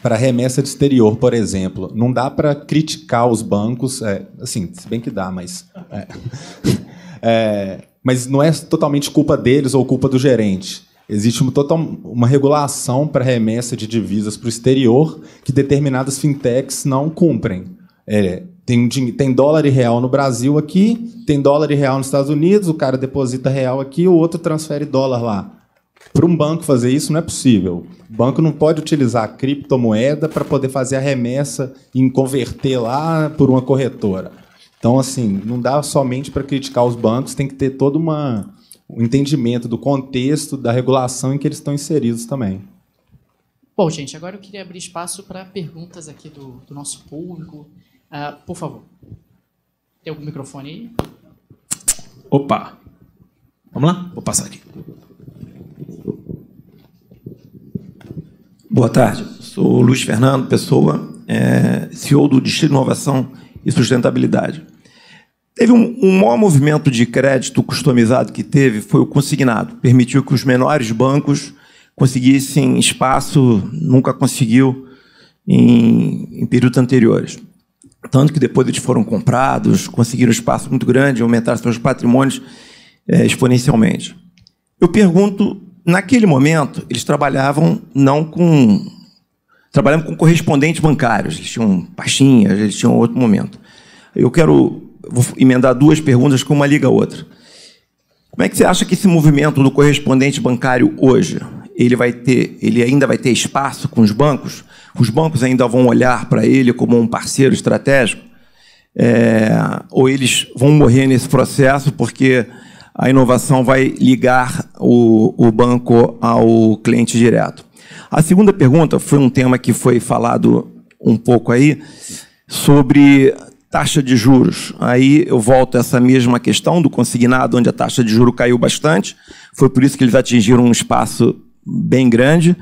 para remessa de exterior, por exemplo, não dá para criticar os bancos, assim, se bem que dá, mas... mas não é totalmente culpa deles ou culpa do gerente. Existe uma regulação para remessa de divisas para o exterior que determinadas fintechs não cumprem. Tem dólar e real no Brasil aqui, tem dólar e real nos Estados Unidos, o cara deposita real aqui, o outro transfere dólar lá. Para um banco fazer isso não é possível. O banco não pode utilizar a criptomoeda para poder fazer a remessa e converter lá por uma corretora. Então, assim, não dá somente para criticar os bancos, tem que ter todo um entendimento do contexto, da regulação em que eles estão inseridos também. Bom, gente, agora eu queria abrir espaço para perguntas aqui do nosso público. Por favor. Tem algum microfone aí? Opa! Vamos lá? Vou passar aqui. Boa tarde. Sou Luiz Fernando Pessoa, CEO do Distrito de Inovação e Sustentabilidade. Teve um maior movimento de crédito customizado que teve, foi o consignado. Permitiu que os menores bancos conseguissem espaço, nunca conseguiu em períodos anteriores. Tanto que depois eles foram comprados, conseguiram espaço muito grande, aumentaram seus patrimônios exponencialmente. Eu pergunto, naquele momento, eles trabalhavam com correspondentes bancários, eles tinham pastinhas, eles tinham outro momento. Vou emendar duas perguntas que uma liga a outra. Como é que você acha que esse movimento do correspondente bancário hoje, ele ainda vai ter espaço com os bancos? Os bancos ainda vão olhar para ele como um parceiro estratégico? Ou eles vão morrer nesse processo porque a inovação vai ligar o banco ao cliente direto? A segunda pergunta foi um tema que foi falado um pouco aí, sobre taxa de juros. Aí eu volto a essa mesma questão do consignado, onde a taxa de juros caiu bastante. Foi por isso que eles atingiram um espaço bem grande.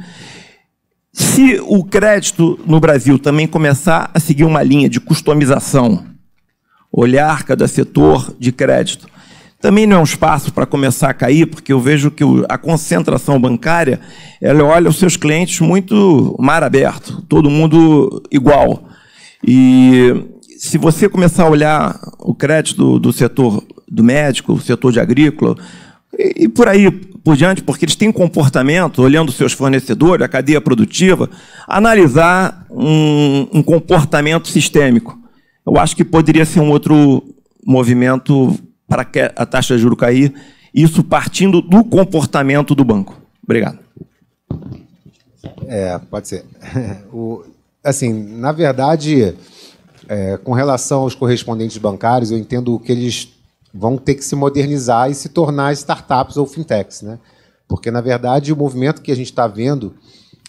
Se o crédito no Brasil também começar a seguir uma linha de customização, olhar cada setor de crédito, também não é um espaço para começar a cair, porque eu vejo que a concentração bancária, ela olha os seus clientes muito mar aberto, todo mundo igual. E se você começar a olhar o crédito do setor do médico, o setor de agrícola, e por aí por diante, porque eles têm comportamento, olhando seus fornecedores, a cadeia produtiva, analisar um comportamento sistêmico. Eu acho que poderia ser um outro movimento para a taxa de juros cair, isso partindo do comportamento do banco. Obrigado. Pode ser. Assim, na verdade, com relação aos correspondentes bancários, eu entendo que eles vão ter que se modernizar e se tornar startups ou fintechs, né? Porque, na verdade, o movimento que a gente está vendo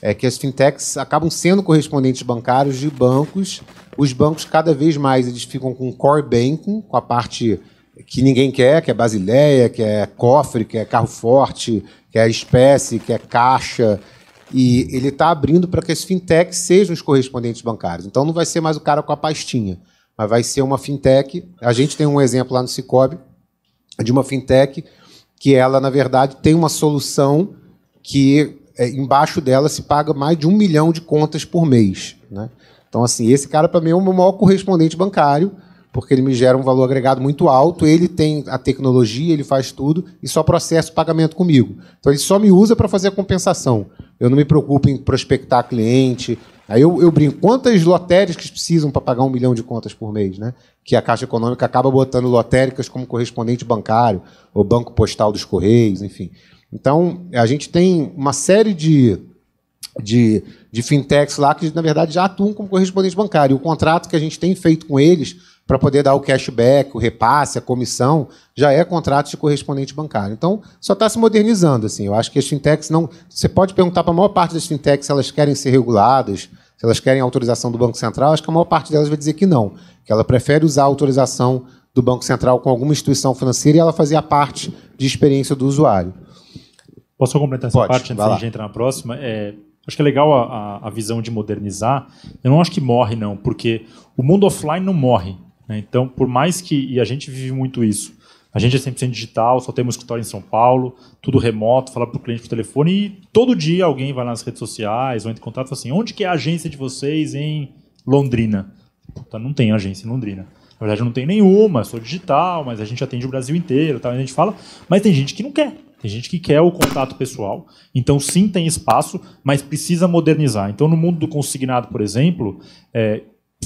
é que as fintechs acabam sendo correspondentes bancários de bancos. Os bancos, cada vez mais, eles ficam com core banking, com a parte que ninguém quer, que é Basileia, que é cofre, que é carro forte, que é espécie, que é caixa. E ele está abrindo para que as fintechs sejam os correspondentes bancários. Então, não vai ser mais o cara com a pastinha, mas vai ser uma fintech. A gente tem um exemplo lá no Sicoob de uma fintech que ela, na verdade, tem uma solução que embaixo dela se paga mais de 1 milhão de contas por mês, né? Então, assim, esse cara, para mim, é o meu maior correspondente bancário, porque ele me gera um valor agregado muito alto, ele tem a tecnologia, ele faz tudo e só processa o pagamento comigo. Então, ele só me usa para fazer a compensação. Eu não me preocupo em prospectar cliente. Aí eu brinco, quantas lotéricas precisam para pagar 1 milhão de contas por mês, né? Que a Caixa Econômica acaba botando lotéricas como correspondente bancário, ou Banco Postal dos Correios, enfim. Então, a gente tem uma série de fintechs lá que, na verdade, já atuam como correspondente bancário. O contrato que a gente tem feito com eles para poder dar o cashback, o repasse, a comissão, já é contrato de correspondente bancário. Então, só está se modernizando. Assim. Eu acho que as fintechs não... Você pode perguntar para a maior parte das fintechs se elas querem ser reguladas, se elas querem autorização do Banco Central. Acho que a maior parte delas vai dizer que não, que ela prefere usar a autorização do Banco Central com alguma instituição financeira e ela fazia parte de experiência do usuário. Posso completar essa parte antes de entrar na próxima? Acho que é legal a visão de modernizar. Eu não acho que morre, não, porque o mundo offline não morre. Né? Então, por mais que... E a gente vive muito isso. A gente é 100% digital, só temos escritório em São Paulo, tudo remoto, fala para o cliente por telefone e todo dia alguém vai nas redes sociais ou entra em contato e fala assim, onde que é a agência de vocês em Londrina? Puta, não tem agência em Londrina. Na verdade, eu não tenho nenhuma, sou digital, mas a gente atende o Brasil inteiro. Tá? A gente fala, mas tem gente que não quer. Tem gente que quer o contato pessoal. Então, sim, tem espaço, mas precisa modernizar. Então, no mundo do consignado, por exemplo,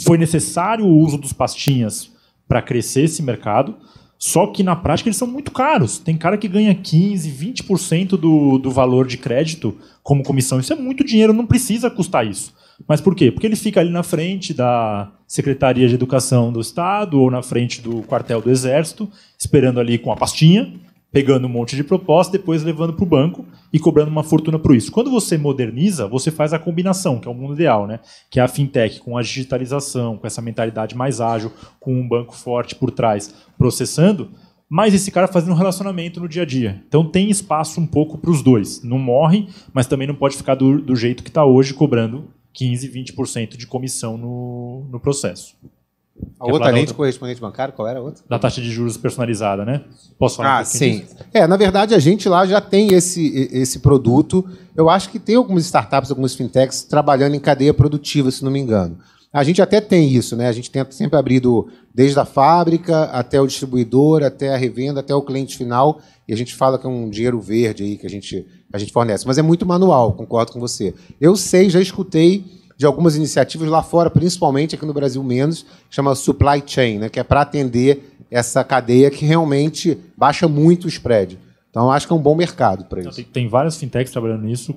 foi necessário o uso dos pastinhas para crescer esse mercado, só que, na prática, eles são muito caros. Tem cara que ganha 15%, 20% do valor de crédito como comissão. Isso é muito dinheiro, não precisa custar isso. Mas por quê? Porque ele fica ali na frente da Secretaria de Educação do Estado ou na frente do quartel do Exército, esperando ali com a pastinha, pegando um monte de proposta, depois levando para o banco e cobrando uma fortuna por isso. Quando você moderniza, você faz a combinação, que é o mundo ideal, né? Que é a fintech com a digitalização, com essa mentalidade mais ágil, com um banco forte por trás, processando, mas esse cara fazendo um relacionamento no dia a dia. Então tem espaço um pouco para os dois. Não morre, mas também não pode ficar do jeito que está hoje, cobrando 15%, 20% de comissão no processo. A outra além de correspondente bancário, qual era a outra? Da taxa de juros personalizada, né? Posso falar um pouquinho sim. Disso? Na verdade, a gente lá já tem esse produto. Eu acho que tem algumas startups, algumas fintechs trabalhando em cadeia produtiva, se não me engano. A gente até tem isso, né? A gente tenta sempre abrir desde a fábrica até o distribuidor, até a revenda, até o cliente final. E a gente fala que é um dinheiro verde aí que a gente fornece. Mas é muito manual, concordo com você. Eu já escutei de algumas iniciativas lá fora, principalmente aqui no Brasil menos, chama Supply Chain, né, que é para atender essa cadeia que realmente baixa muito o spread. Então, acho que é um bom mercado para isso. Tem várias fintechs trabalhando nisso,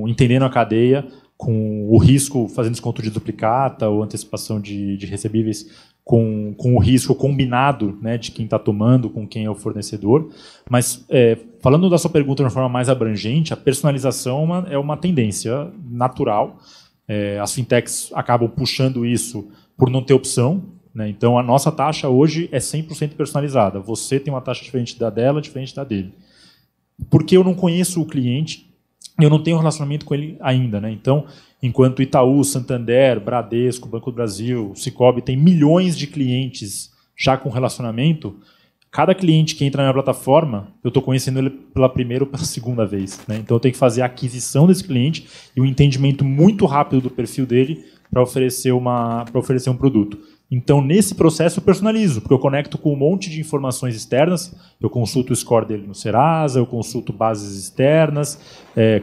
entendendo a cadeia, com o risco, fazendo desconto de duplicata ou antecipação de recebíveis, com o risco combinado, né, de quem está tomando, com quem é o fornecedor. Mas, falando da sua pergunta de uma forma mais abrangente, a personalização é uma tendência natural. As fintechs acabam puxando isso por não ter opção. Né? Então, a nossa taxa hoje é 100% personalizada. Você tem uma taxa diferente da dela, diferente da dele. Porque eu não conheço o cliente, eu não tenho relacionamento com ele ainda. Né? Então, enquanto Itaú, Santander, Bradesco, Banco do Brasil, Sicoob tem milhões de clientes já com relacionamento, cada cliente que entra na minha plataforma, eu estou conhecendo ele pela primeira ou pela segunda vez. Né? Então, eu tenho que fazer a aquisição desse cliente e um entendimento muito rápido do perfil dele para oferecer um produto. Então, nesse processo, eu personalizo, porque eu conecto com um monte de informações externas, eu consulto o score dele no Serasa, eu consulto bases externas,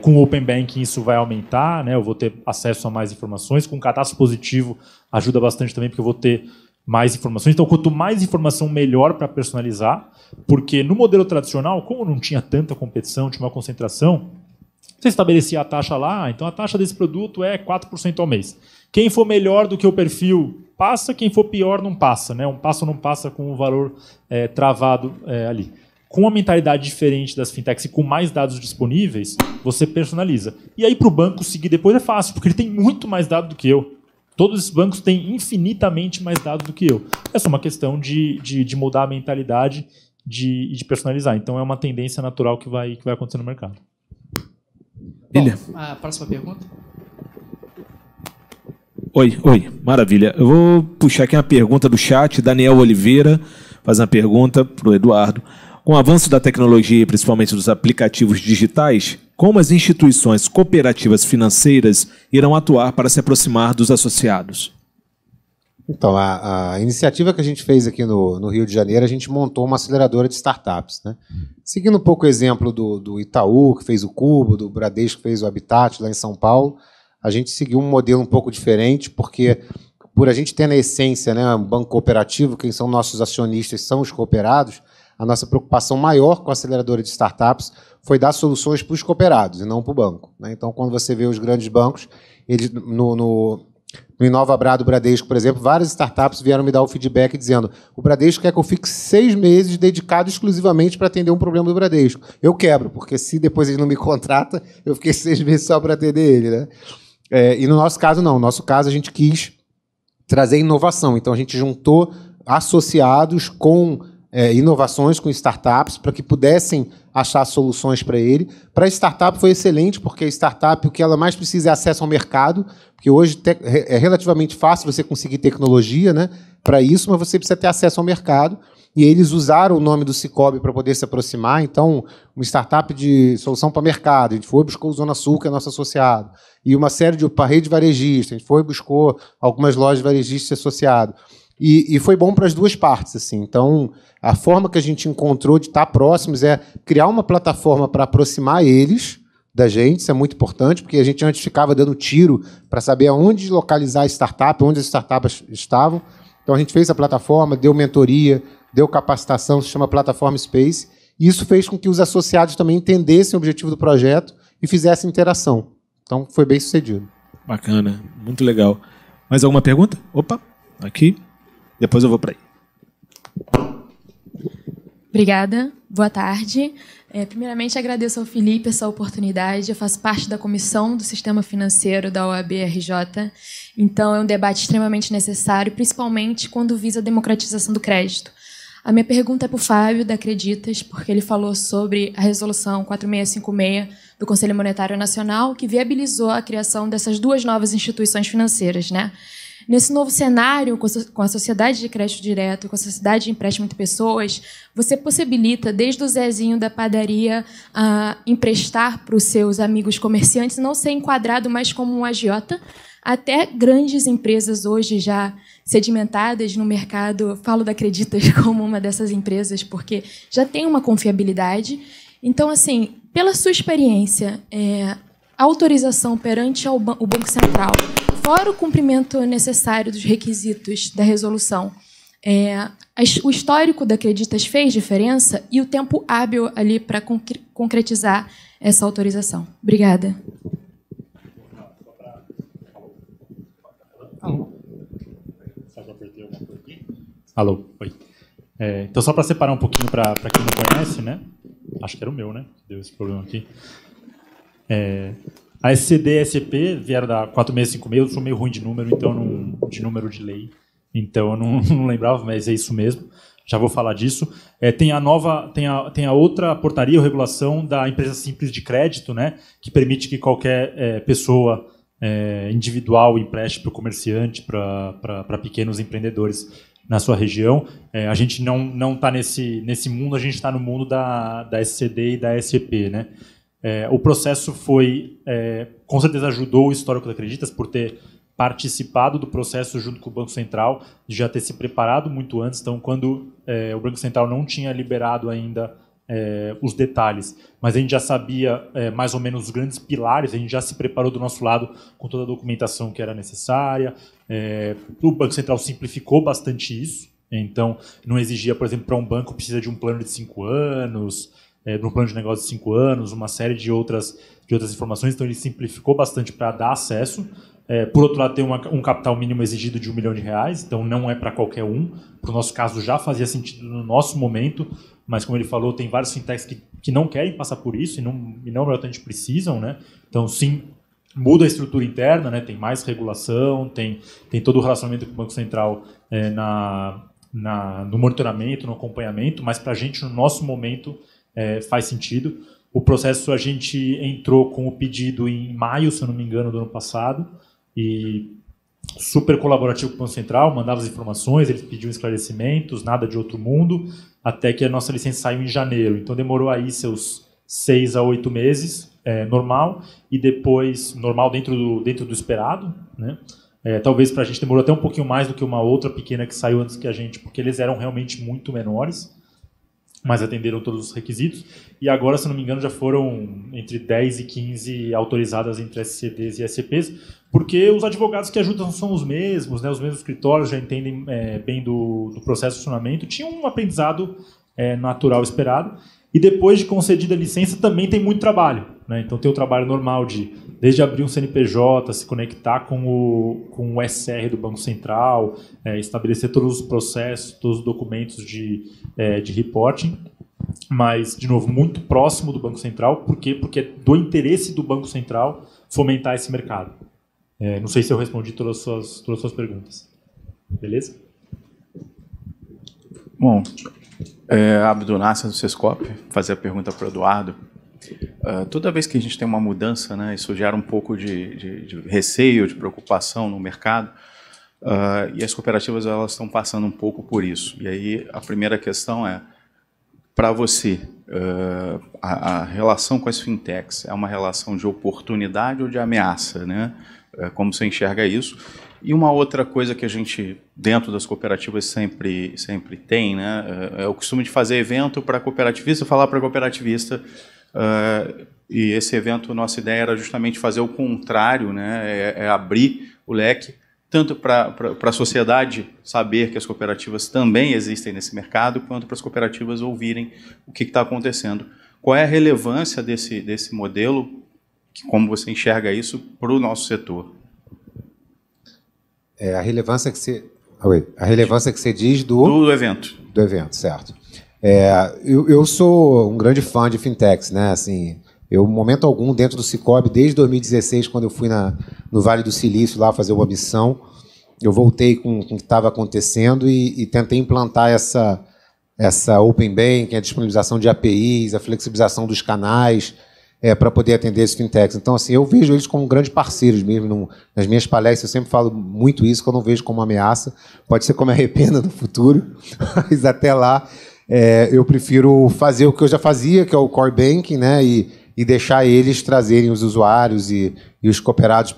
com o Open Banking isso vai aumentar, né? Eu vou ter acesso a mais informações, com o cadastro positivo ajuda bastante também, porque eu vou ter mais informações. Então, quanto mais informação, melhor para personalizar, porque no modelo tradicional, como não tinha tanta competição, tinha uma concentração, você estabelecia a taxa lá, então a taxa desse produto é 4% ao mês. Quem for melhor do que o perfil passa, quem for pior não passa. Né? Um passa ou não passa com o valor travado ali. Com uma mentalidade diferente das fintechs e com mais dados disponíveis, você personaliza. E aí para o banco seguir depois é fácil, porque ele tem muito mais dados do que eu. Todos esses bancos têm infinitamente mais dados do que eu. É só uma questão de mudar a mentalidade de personalizar. Então é uma tendência natural que vai acontecer no mercado. Bom, a próxima pergunta. Oi, maravilha. Eu vou puxar aqui uma pergunta do chat. Daniel Oliveira faz uma pergunta para o Eduardo. Com o avanço da tecnologia, principalmente dos aplicativos digitais, como as instituições cooperativas financeiras irão atuar para se aproximar dos associados? Então, a iniciativa que a gente fez aqui no Rio de Janeiro, a gente montou uma aceleradora de startups, né? Seguindo um pouco o exemplo do Itaú, que fez o Cubo, do Bradesco, que fez o Habitat lá em São Paulo, a gente seguiu um modelo um pouco diferente, porque por a gente ter na essência, né, um banco cooperativo, quem são nossos acionistas são os cooperados, a nossa preocupação maior com a aceleradora de startups foi dar soluções para os cooperados e não para o banco, né? Então, quando você vê os grandes bancos, eles no Inova Bra do Bradesco, por exemplo, várias startups vieram me dar o feedback dizendo: o Bradesco quer que eu fique 6 meses dedicado exclusivamente para atender um problema do Bradesco. Eu quebro, porque se depois ele não me contrata, eu fiquei 6 meses só para atender ele, né? E no nosso caso, não. No nosso caso, a gente quis trazer inovação. Então, a gente juntou associados com inovações, com startups, para que pudessem achar soluções para ele. Para a startup foi excelente, porque a startup, o que ela mais precisa é acesso ao mercado, porque hoje é relativamente fácil você conseguir tecnologia, né, para isso, mas você precisa ter acesso ao mercado. E eles usaram o nome do Sicoob para poder se aproximar. Então, uma startup de solução para mercado, a gente foi e buscou o Zona Sul, que é nosso associado, e uma série de rede varejista, a gente foi e buscou algumas lojas varejistas associadas. E foi bom para as duas partes, assim. Então, a forma que a gente encontrou de estar próximos é criar uma plataforma para aproximar eles da gente. Isso é muito importante, porque a gente antes ficava dando tiro para saber aonde localizar a startup, onde as startups estavam. Então, a gente fez a plataforma, deu mentoria, deu capacitação, se chama Plataforma Space, e isso fez com que os associados também entendessem o objetivo do projeto e fizessem interação. Então, foi bem sucedido. Bacana, muito legal. Mais alguma pergunta? Opa, aqui. Depois eu vou para aí. Obrigada, boa tarde. Primeiramente, agradeço ao Felipe essa oportunidade. Eu faço parte da comissão do Sistema Financeiro da OAB-RJ, então é um debate extremamente necessário, principalmente quando visa a democratização do crédito. A minha pergunta é para o Fábio, da Acreditas, porque ele falou sobre a resolução 4656 do Conselho Monetário Nacional, que viabilizou a criação dessas duas novas instituições financeiras, né? Nesse novo cenário, com a sociedade de crédito direto, com a sociedade de empréstimo entre pessoas, você possibilita, desde o Zezinho da padaria, emprestar para os seus amigos comerciantes, não ser enquadrado mais como um agiota, até grandes empresas hoje já sedimentadas no mercado, falo da Acreditas como uma dessas empresas, porque já tem uma confiabilidade. Então, assim, pela sua experiência, a autorização perante o Banco Central, fora o cumprimento necessário dos requisitos da resolução, o histórico da Acreditas fez diferença e o tempo hábil ali para concretizar essa autorização. Obrigada. Alô, oi. Então, só para separar um pouquinho para quem não conhece, né? Acho que era o meu, né? Deu esse problema aqui. A SCD e a SCP vieram da 4656, eu sou meio ruim de número, então de número de lei, então eu não lembrava, mas é isso mesmo. Já vou falar disso. Tem a outra portaria ou regulação da empresa simples de crédito, né, que permite que qualquer pessoa individual empreste para o comerciante, para pequenos empreendedores na sua região. A gente não está nesse mundo, a gente está no mundo da SCD e da SCP, né? O processo com certeza ajudou o histórico da Acreditas por ter participado do processo junto com o Banco Central, de já ter se preparado muito antes. Então, quando o Banco Central não tinha liberado ainda os detalhes, mas a gente já sabia mais ou menos os grandes pilares, a gente já se preparou do nosso lado com toda a documentação que era necessária. O Banco Central simplificou bastante isso, então não exigia, por exemplo, para um banco precisa de um plano de 5 anos, de um plano de negócio de 5 anos, uma série de outras informações, então ele simplificou bastante para dar acesso. Por outro lado, tem um capital mínimo exigido de R$1 milhão, então não é para qualquer um. Para o nosso caso, já fazia sentido no nosso momento, mas como ele falou, tem vários fintechs que não querem passar por isso e não obviamente precisam, né? Então, sim, muda a estrutura interna, né? Tem mais regulação, tem todo o relacionamento com o Banco Central no monitoramento, no acompanhamento, mas para a gente, no nosso momento, faz sentido. O processo, a gente entrou com o pedido em maio, se eu não me engano, do ano passado, e super colaborativo com o Banco Central, mandava as informações, eles pediam esclarecimentos, nada de outro mundo, até que a nossa licença saiu em janeiro. Então demorou aí seus 6 a 8 meses, normal, e depois, normal dentro do esperado, né? Talvez para a gente demorou até um pouquinho mais do que uma outra pequena que saiu antes que a gente, porque eles eram realmente muito menores, mas atenderam todos os requisitos. E agora, se não me engano, já foram entre 10 e 15 autorizadas entre SCDs e SCPs, porque os advogados que ajudam são os mesmos, né? Os mesmos escritórios já entendem bem do processo de funcionamento. Tinha um aprendizado natural esperado. E depois de concedida a licença, também tem muito trabalho, né? Então tem o trabalho normal desde abrir um CNPJ, se conectar com o SR do Banco Central, estabelecer todos os processos, todos os documentos de reporting, mas, de novo, muito próximo do Banco Central. Por quê? Porque é do interesse do Banco Central fomentar esse mercado. Não sei se eu respondi todas as suas perguntas. Beleza? Bom, Abdul Nasser do Sescop, fazer a pergunta para o Eduardo. Toda vez que a gente tem uma mudança, né, isso gera um pouco de receio, de preocupação no mercado, e as cooperativas elas estão passando um pouco por isso. E aí a primeira questão é, para você, a relação com as fintechs é uma relação de oportunidade ou de ameaça, né? Como você enxerga isso? E uma outra coisa que a gente, dentro das cooperativas, sempre tem, né? É o costume de fazer evento para cooperativista, falar para cooperativista, e esse evento, nossa ideia era justamente fazer o contrário, né? Abrir o leque, tanto para a sociedade saber que as cooperativas também existem nesse mercado, quanto para as cooperativas ouvirem o que está acontecendo. Qual é a relevância desse modelo, como você enxerga isso para o nosso setor? A relevância que você diz do evento. Do evento, certo. Eu sou um grande fã de fintechs, né? Assim, eu, momento algum, dentro do Cicobi, desde 2016, quando eu fui no Vale do Silício lá fazer uma missão, eu voltei com o que estava acontecendo e tentei implantar essa Open Banking, a disponibilização de APIs, a flexibilização dos canais, para poder atender esses fintechs. Então, assim, eu vejo eles como grandes parceiros mesmo. Nas minhas palestras, eu sempre falo muito isso, que eu não vejo como uma ameaça. Pode ser que eu me arrependa no futuro, mas até lá eu prefiro fazer o que eu já fazia, que é o Core Banking, né, e deixar eles trazerem os usuários e os cooperados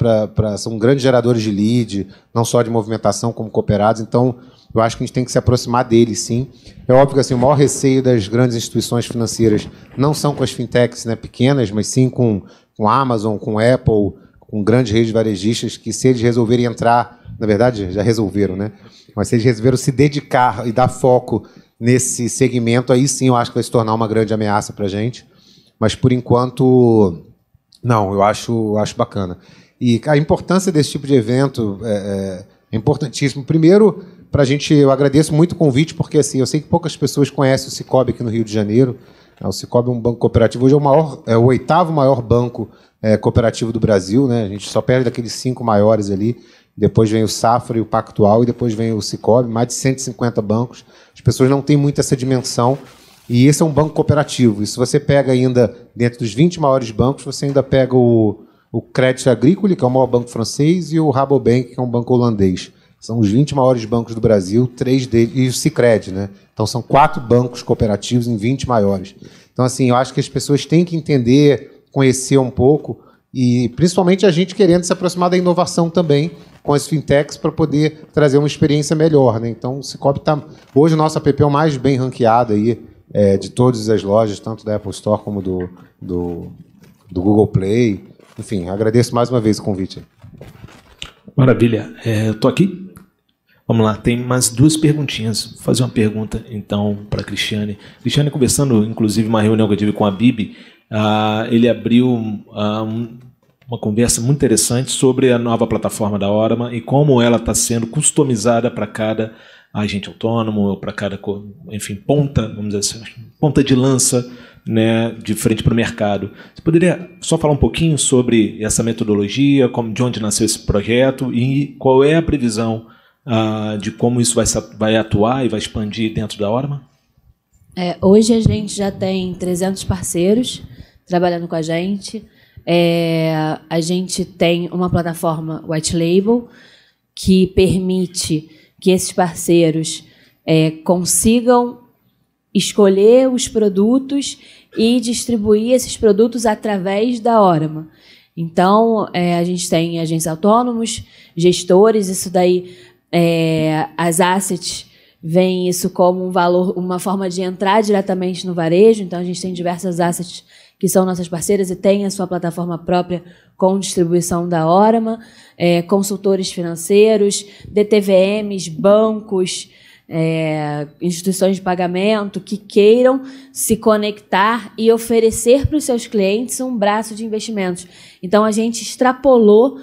são grandes geradores de lead, não só de movimentação como cooperados. Então, eu acho que a gente tem que se aproximar deles, sim. É óbvio que assim, o maior receio das grandes instituições financeiras não são com as fintechs, né, pequenas, mas sim com a Amazon, com a Apple, com grandes redes varejistas, que se eles resolverem entrar, na verdade já resolveram, né? Mas se eles resolveram se dedicar e dar foco nesse segmento, aí sim eu acho que vai se tornar uma grande ameaça para a gente. Mas, por enquanto, não, eu acho bacana. E a importância desse tipo de evento é importantíssimo. Primeiro, para a gente, eu agradeço muito o convite, porque assim, eu sei que poucas pessoas conhecem o Cicobi aqui no Rio de Janeiro. O Cicobi é um banco cooperativo. Hoje é o 8º maior banco cooperativo do Brasil, né? A gente só perde daqueles 5 maiores ali. Depois vem o Safra e o Pactual, e depois vem o Cicobi, mais de 150 bancos. As pessoas não têm muito essa dimensão. E esse é um banco cooperativo. E se você pega ainda, dentro dos 20 maiores bancos, você ainda pega o Crédit Agricole, que é o maior banco francês, e o Rabobank, que é um banco holandês. São os 20 maiores bancos do Brasil, 3 deles, e o Sicredi, né? Então são 4 bancos cooperativos em 20 maiores. Então, assim, eu acho que as pessoas têm que entender, conhecer um pouco, e principalmente a gente querendo se aproximar da inovação também, com as fintechs, para poder trazer uma experiência melhor, né? Então, o Cicobi está... Hoje o nosso app é o mais bem ranqueado aí, de todas as lojas, tanto da Apple Store como do Google Play. Enfim, agradeço mais uma vez o convite. Maravilha. Eu estou aqui. Vamos lá, tem mais 2 perguntinhas. Vou fazer uma pergunta, então, para a Cristiane. Cristiane, conversando, inclusive, uma reunião que eu tive com a Bibi, ele abriu uma conversa muito interessante sobre a nova plataforma da Orama e como ela está sendo customizada para cada agente autônomo, para cada, enfim, ponta, vamos dizer assim, ponta de lança, né, de frente para o mercado. Você poderia só falar um pouquinho sobre essa metodologia, de onde nasceu esse projeto e qual é a previsão de como isso vai atuar e vai expandir dentro da Orama? Hoje a gente já tem 300 parceiros trabalhando com a gente. A gente tem uma plataforma White Label que permite que esses parceiros consigam escolher os produtos e distribuir esses produtos através da Orama. Então, a gente tem agentes autônomos, gestores, isso daí, as assets veem isso como um valor, uma forma de entrar diretamente no varejo. Então, a gente tem diversas assets que são nossas parceiras e têm a sua plataforma própria com distribuição da Orama, consultores financeiros, DTVMs, bancos, instituições de pagamento que queiram se conectar e oferecer para os seus clientes um braço de investimentos. Então, a gente extrapolou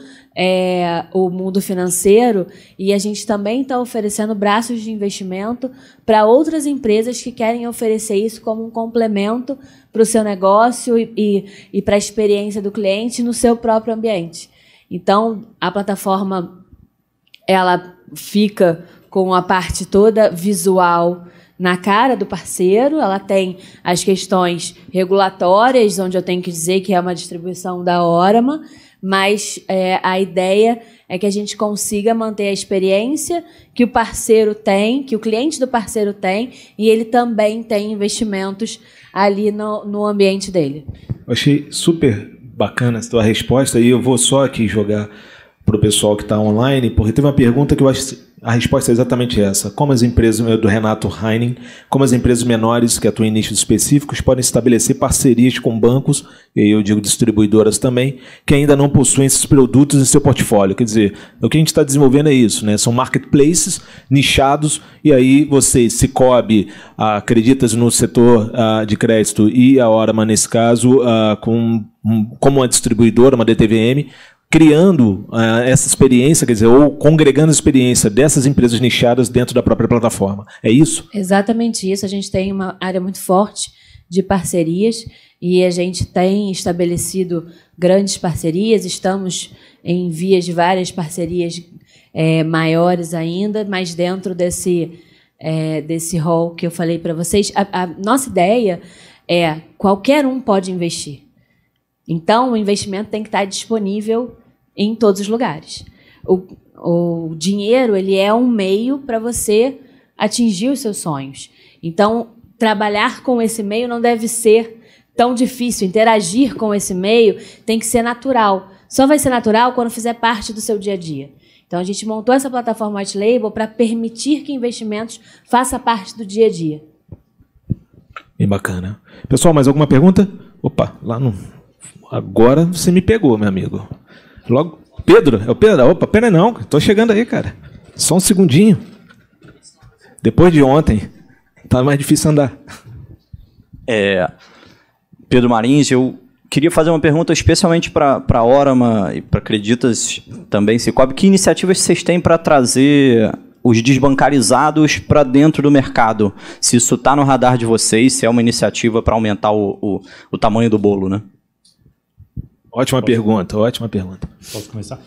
o mundo financeiro e a gente também está oferecendo braços de investimento para outras empresas que querem oferecer isso como um complemento para o seu negócio e para a experiência do cliente no seu próprio ambiente. Então, a plataforma ela fica com a parte toda visual na cara do parceiro, ela tem as questões regulatórias, onde eu tenho que dizer que é uma distribuição da Orama, mas a ideia é que a gente consiga manter a experiência que o parceiro tem, que o cliente do parceiro tem, e ele também tem investimentos ali no ambiente dele. Eu achei super bacana a tua resposta, e eu vou só aqui jogar para o pessoal que está online, porque teve uma pergunta que eu acho que a resposta é exatamente essa. Como as empresas, do Renato Heinen, como as empresas menores que atuam em nichos específicos podem estabelecer parcerias com bancos, e aí eu digo distribuidoras também, que ainda não possuem esses produtos em seu portfólio. Quer dizer, o que a gente está desenvolvendo é isso, né? São marketplaces nichados, e aí você, Sicoob, acreditas no setor de crédito e a Orama, nesse caso, como uma distribuidora, uma DTVM, criando essa experiência, quer dizer, ou congregando a experiência dessas empresas nichadas dentro da própria plataforma. É isso? Exatamente isso. A gente tem uma área muito forte de parcerias e a gente tem estabelecido grandes parcerias, estamos em vias de várias parcerias maiores ainda, mas dentro desse rol que eu falei para vocês, a nossa ideia é qualquer um pode investir. Então, o investimento tem que estar disponível em todos os lugares. O dinheiro ele é um meio para você atingir os seus sonhos. Então, trabalhar com esse meio não deve ser tão difícil. Interagir com esse meio tem que ser natural. Só vai ser natural quando fizer parte do seu dia a dia. Então, a gente montou essa plataforma White Label para permitir que investimentos façam parte do dia a dia. Bem bacana. Pessoal, mais alguma pergunta? Opa, lá no... Agora você me pegou, meu amigo. Logo, Pedro, é o Pedro? Opa, pera não, tô chegando aí, cara. Só um segundinho. Depois de ontem, tá mais difícil andar. Pedro Marins, eu queria fazer uma pergunta especialmente para a Orama e para Acreditas também, Sicoob. Que iniciativas vocês têm para trazer os desbancarizados para dentro do mercado? Se isso está no radar de vocês, se é uma iniciativa para aumentar o tamanho do bolo, né? Ótima pergunta, ótima pergunta. Posso começar?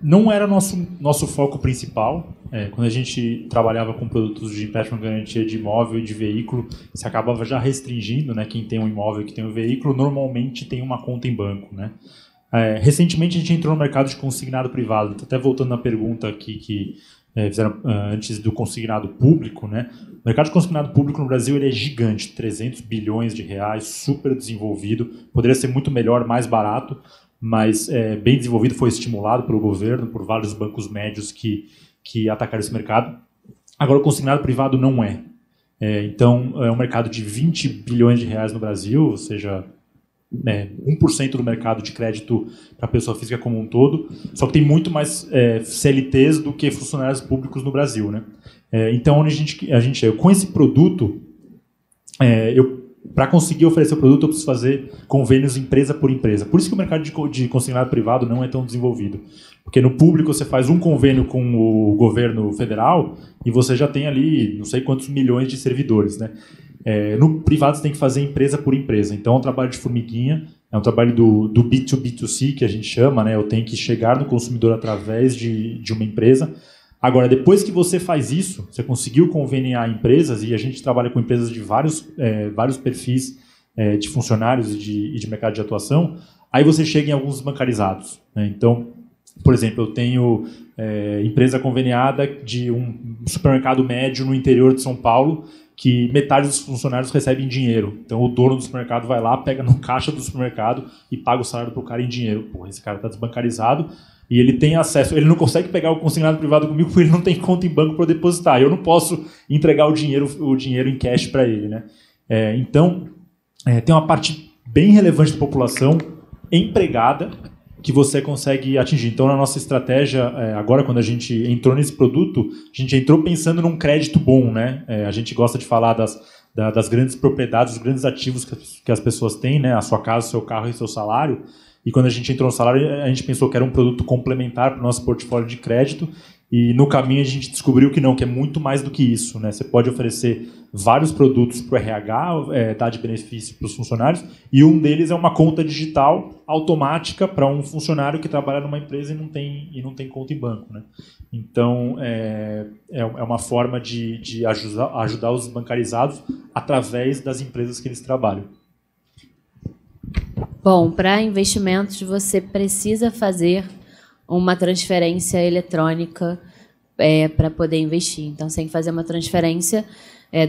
Não era nosso foco principal. Quando a gente trabalhava com produtos de empréstimo garantia de imóvel e de veículo, se acabava já restringindo, né? Quem tem um imóvel e que tem um veículo, normalmente tem uma conta em banco, né? Recentemente a gente entrou no mercado de consignado privado. Até voltando na pergunta aqui que fizeram antes do consignado público, né? O mercado de consignado público no Brasil ele é gigante, 300 bilhões de reais, super desenvolvido, poderia ser muito melhor, mais barato, mas bem desenvolvido, foi estimulado pelo governo, por vários bancos médios que atacaram esse mercado. Agora, o consignado privado não é. Então, é um mercado de 20 bilhões de reais no Brasil, ou seja, 1% do mercado de crédito para a pessoa física como um todo, só que tem muito mais CLTs do que funcionários públicos no Brasil, né? Então, onde a gente com esse produto, para conseguir oferecer o produto, eu preciso fazer convênios empresa por empresa. Por isso que o mercado de consignado privado não é tão desenvolvido. Porque no público você faz um convênio com o governo federal e você já tem ali não sei quantos milhões de servidores, né? No privado você tem que fazer empresa por empresa. Então é um trabalho de formiguinha, é um trabalho do B2B2C que a gente chama, né? Eu tenho que chegar no consumidor através de uma empresa. Agora, depois que você faz isso, você conseguiu conveniar empresas, e a gente trabalha com empresas de vários perfis de funcionários e de mercado de atuação, aí você chega em alguns bancarizados, né? Então, Por exemplo, eu tenho empresa conveniada de um supermercado médio no interior de São Paulo, que metade dos funcionários recebem dinheiro. Então, o dono do supermercado vai lá, pega no caixa do supermercado e paga o salário para o cara em dinheiro. Pô, esse cara está desbancarizado e ele tem acesso. Ele não consegue pegar o consignado privado comigo porque ele não tem conta em banco para depositar. Eu não posso entregar o dinheiro em cash para ele, né? Então, tem uma parte bem relevante da população empregada que você consegue atingir. Então, na nossa estratégia, agora, quando a gente entrou nesse produto, a gente entrou pensando num crédito bom, né? A gente gosta de falar das grandes propriedades, dos grandes ativos que as pessoas têm, né? A sua casa, o seu carro e o seu salário. E quando a gente entrou no salário, a gente pensou que era um produto complementar para o nosso portfólio de crédito. E no caminho a gente descobriu que não, que é muito mais do que isso, né? Você pode oferecer vários produtos para o RH, dar de benefício para os funcionários, e um deles é uma conta digital automática para um funcionário que trabalha numa empresa e não tem conta em banco, né? Então, é uma forma de ajudar os bancarizados através das empresas que eles trabalham. Bom, para investimentos você precisa fazer uma transferência eletrônica para poder investir. Então, você tem que fazer uma transferência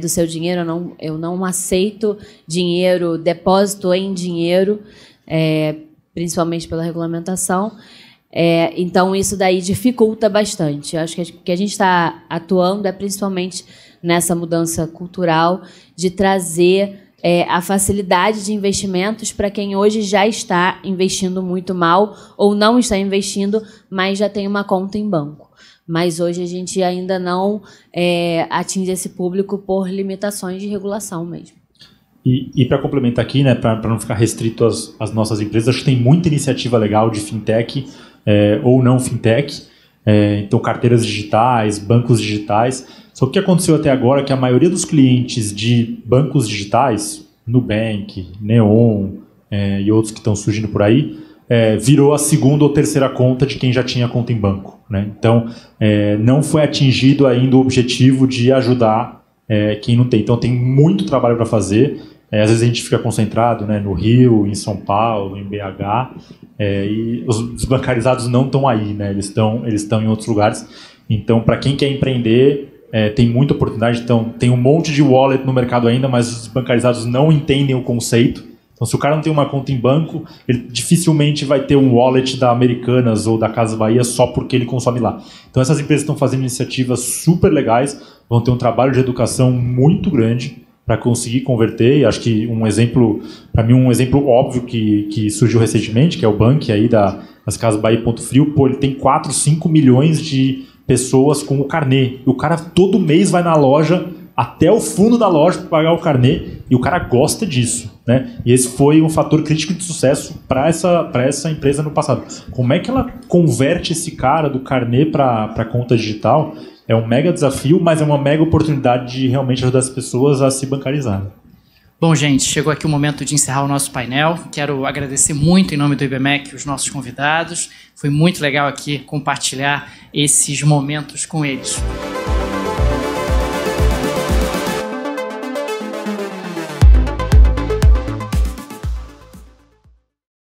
do seu dinheiro. Eu não aceito dinheiro, depósito em dinheiro, principalmente pela regulamentação. Então, isso daí dificulta bastante. Eu acho que a gente está atuando principalmente nessa mudança cultural de trazer a facilidade de investimentos para quem hoje já está investindo muito mal ou não está investindo, mas já tem uma conta em banco. Mas hoje a gente ainda não atinge esse público por limitações de regulação mesmo. E para complementar aqui, né, para não ficar restrito às nossas empresas, acho que tem muita iniciativa legal de fintech ou não fintech. Então, carteiras digitais, bancos digitais. Só que o que aconteceu até agora é que a maioria dos clientes de bancos digitais, Nubank, Neon e outros que estão surgindo por aí, virou a segunda ou terceira conta de quem já tinha conta em banco, né? Então, não foi atingido ainda o objetivo de ajudar quem não tem. Então, tem muito trabalho para fazer. Às vezes a gente fica concentrado, né, no Rio, em São Paulo, em BH, e os desbancarizados não estão aí, né? Eles estão em outros lugares. Então, para quem quer empreender, tem muita oportunidade. Então, tem um monte de wallet no mercado ainda, mas os desbancarizados não entendem o conceito. Então, se o cara não tem uma conta em banco, ele dificilmente vai ter um wallet da Americanas ou da Casas Bahia só porque ele consome lá. Então, essas empresas estão fazendo iniciativas super legais, vão ter um trabalho de educação muito grande para conseguir converter. E acho que para mim, um exemplo óbvio que surgiu recentemente, que é o Bank aí das Casas Bahia Ponto Frio, ele tem 4, 5 milhões de pessoas com o carnê. E o cara todo mês vai na loja, até o fundo da loja para pagar o carnê, e o cara gosta disso, né? E esse foi um fator crítico de sucesso para essa empresa no passado. Como é que ela converte esse cara do carnê para conta digital? É um mega desafio, mas é uma mega oportunidade de realmente ajudar as pessoas a se bancarizar. Bom, gente, chegou aqui o momento de encerrar o nosso painel. Quero agradecer muito em nome do IBMEC os nossos convidados. Foi muito legal aqui compartilhar esses momentos com eles.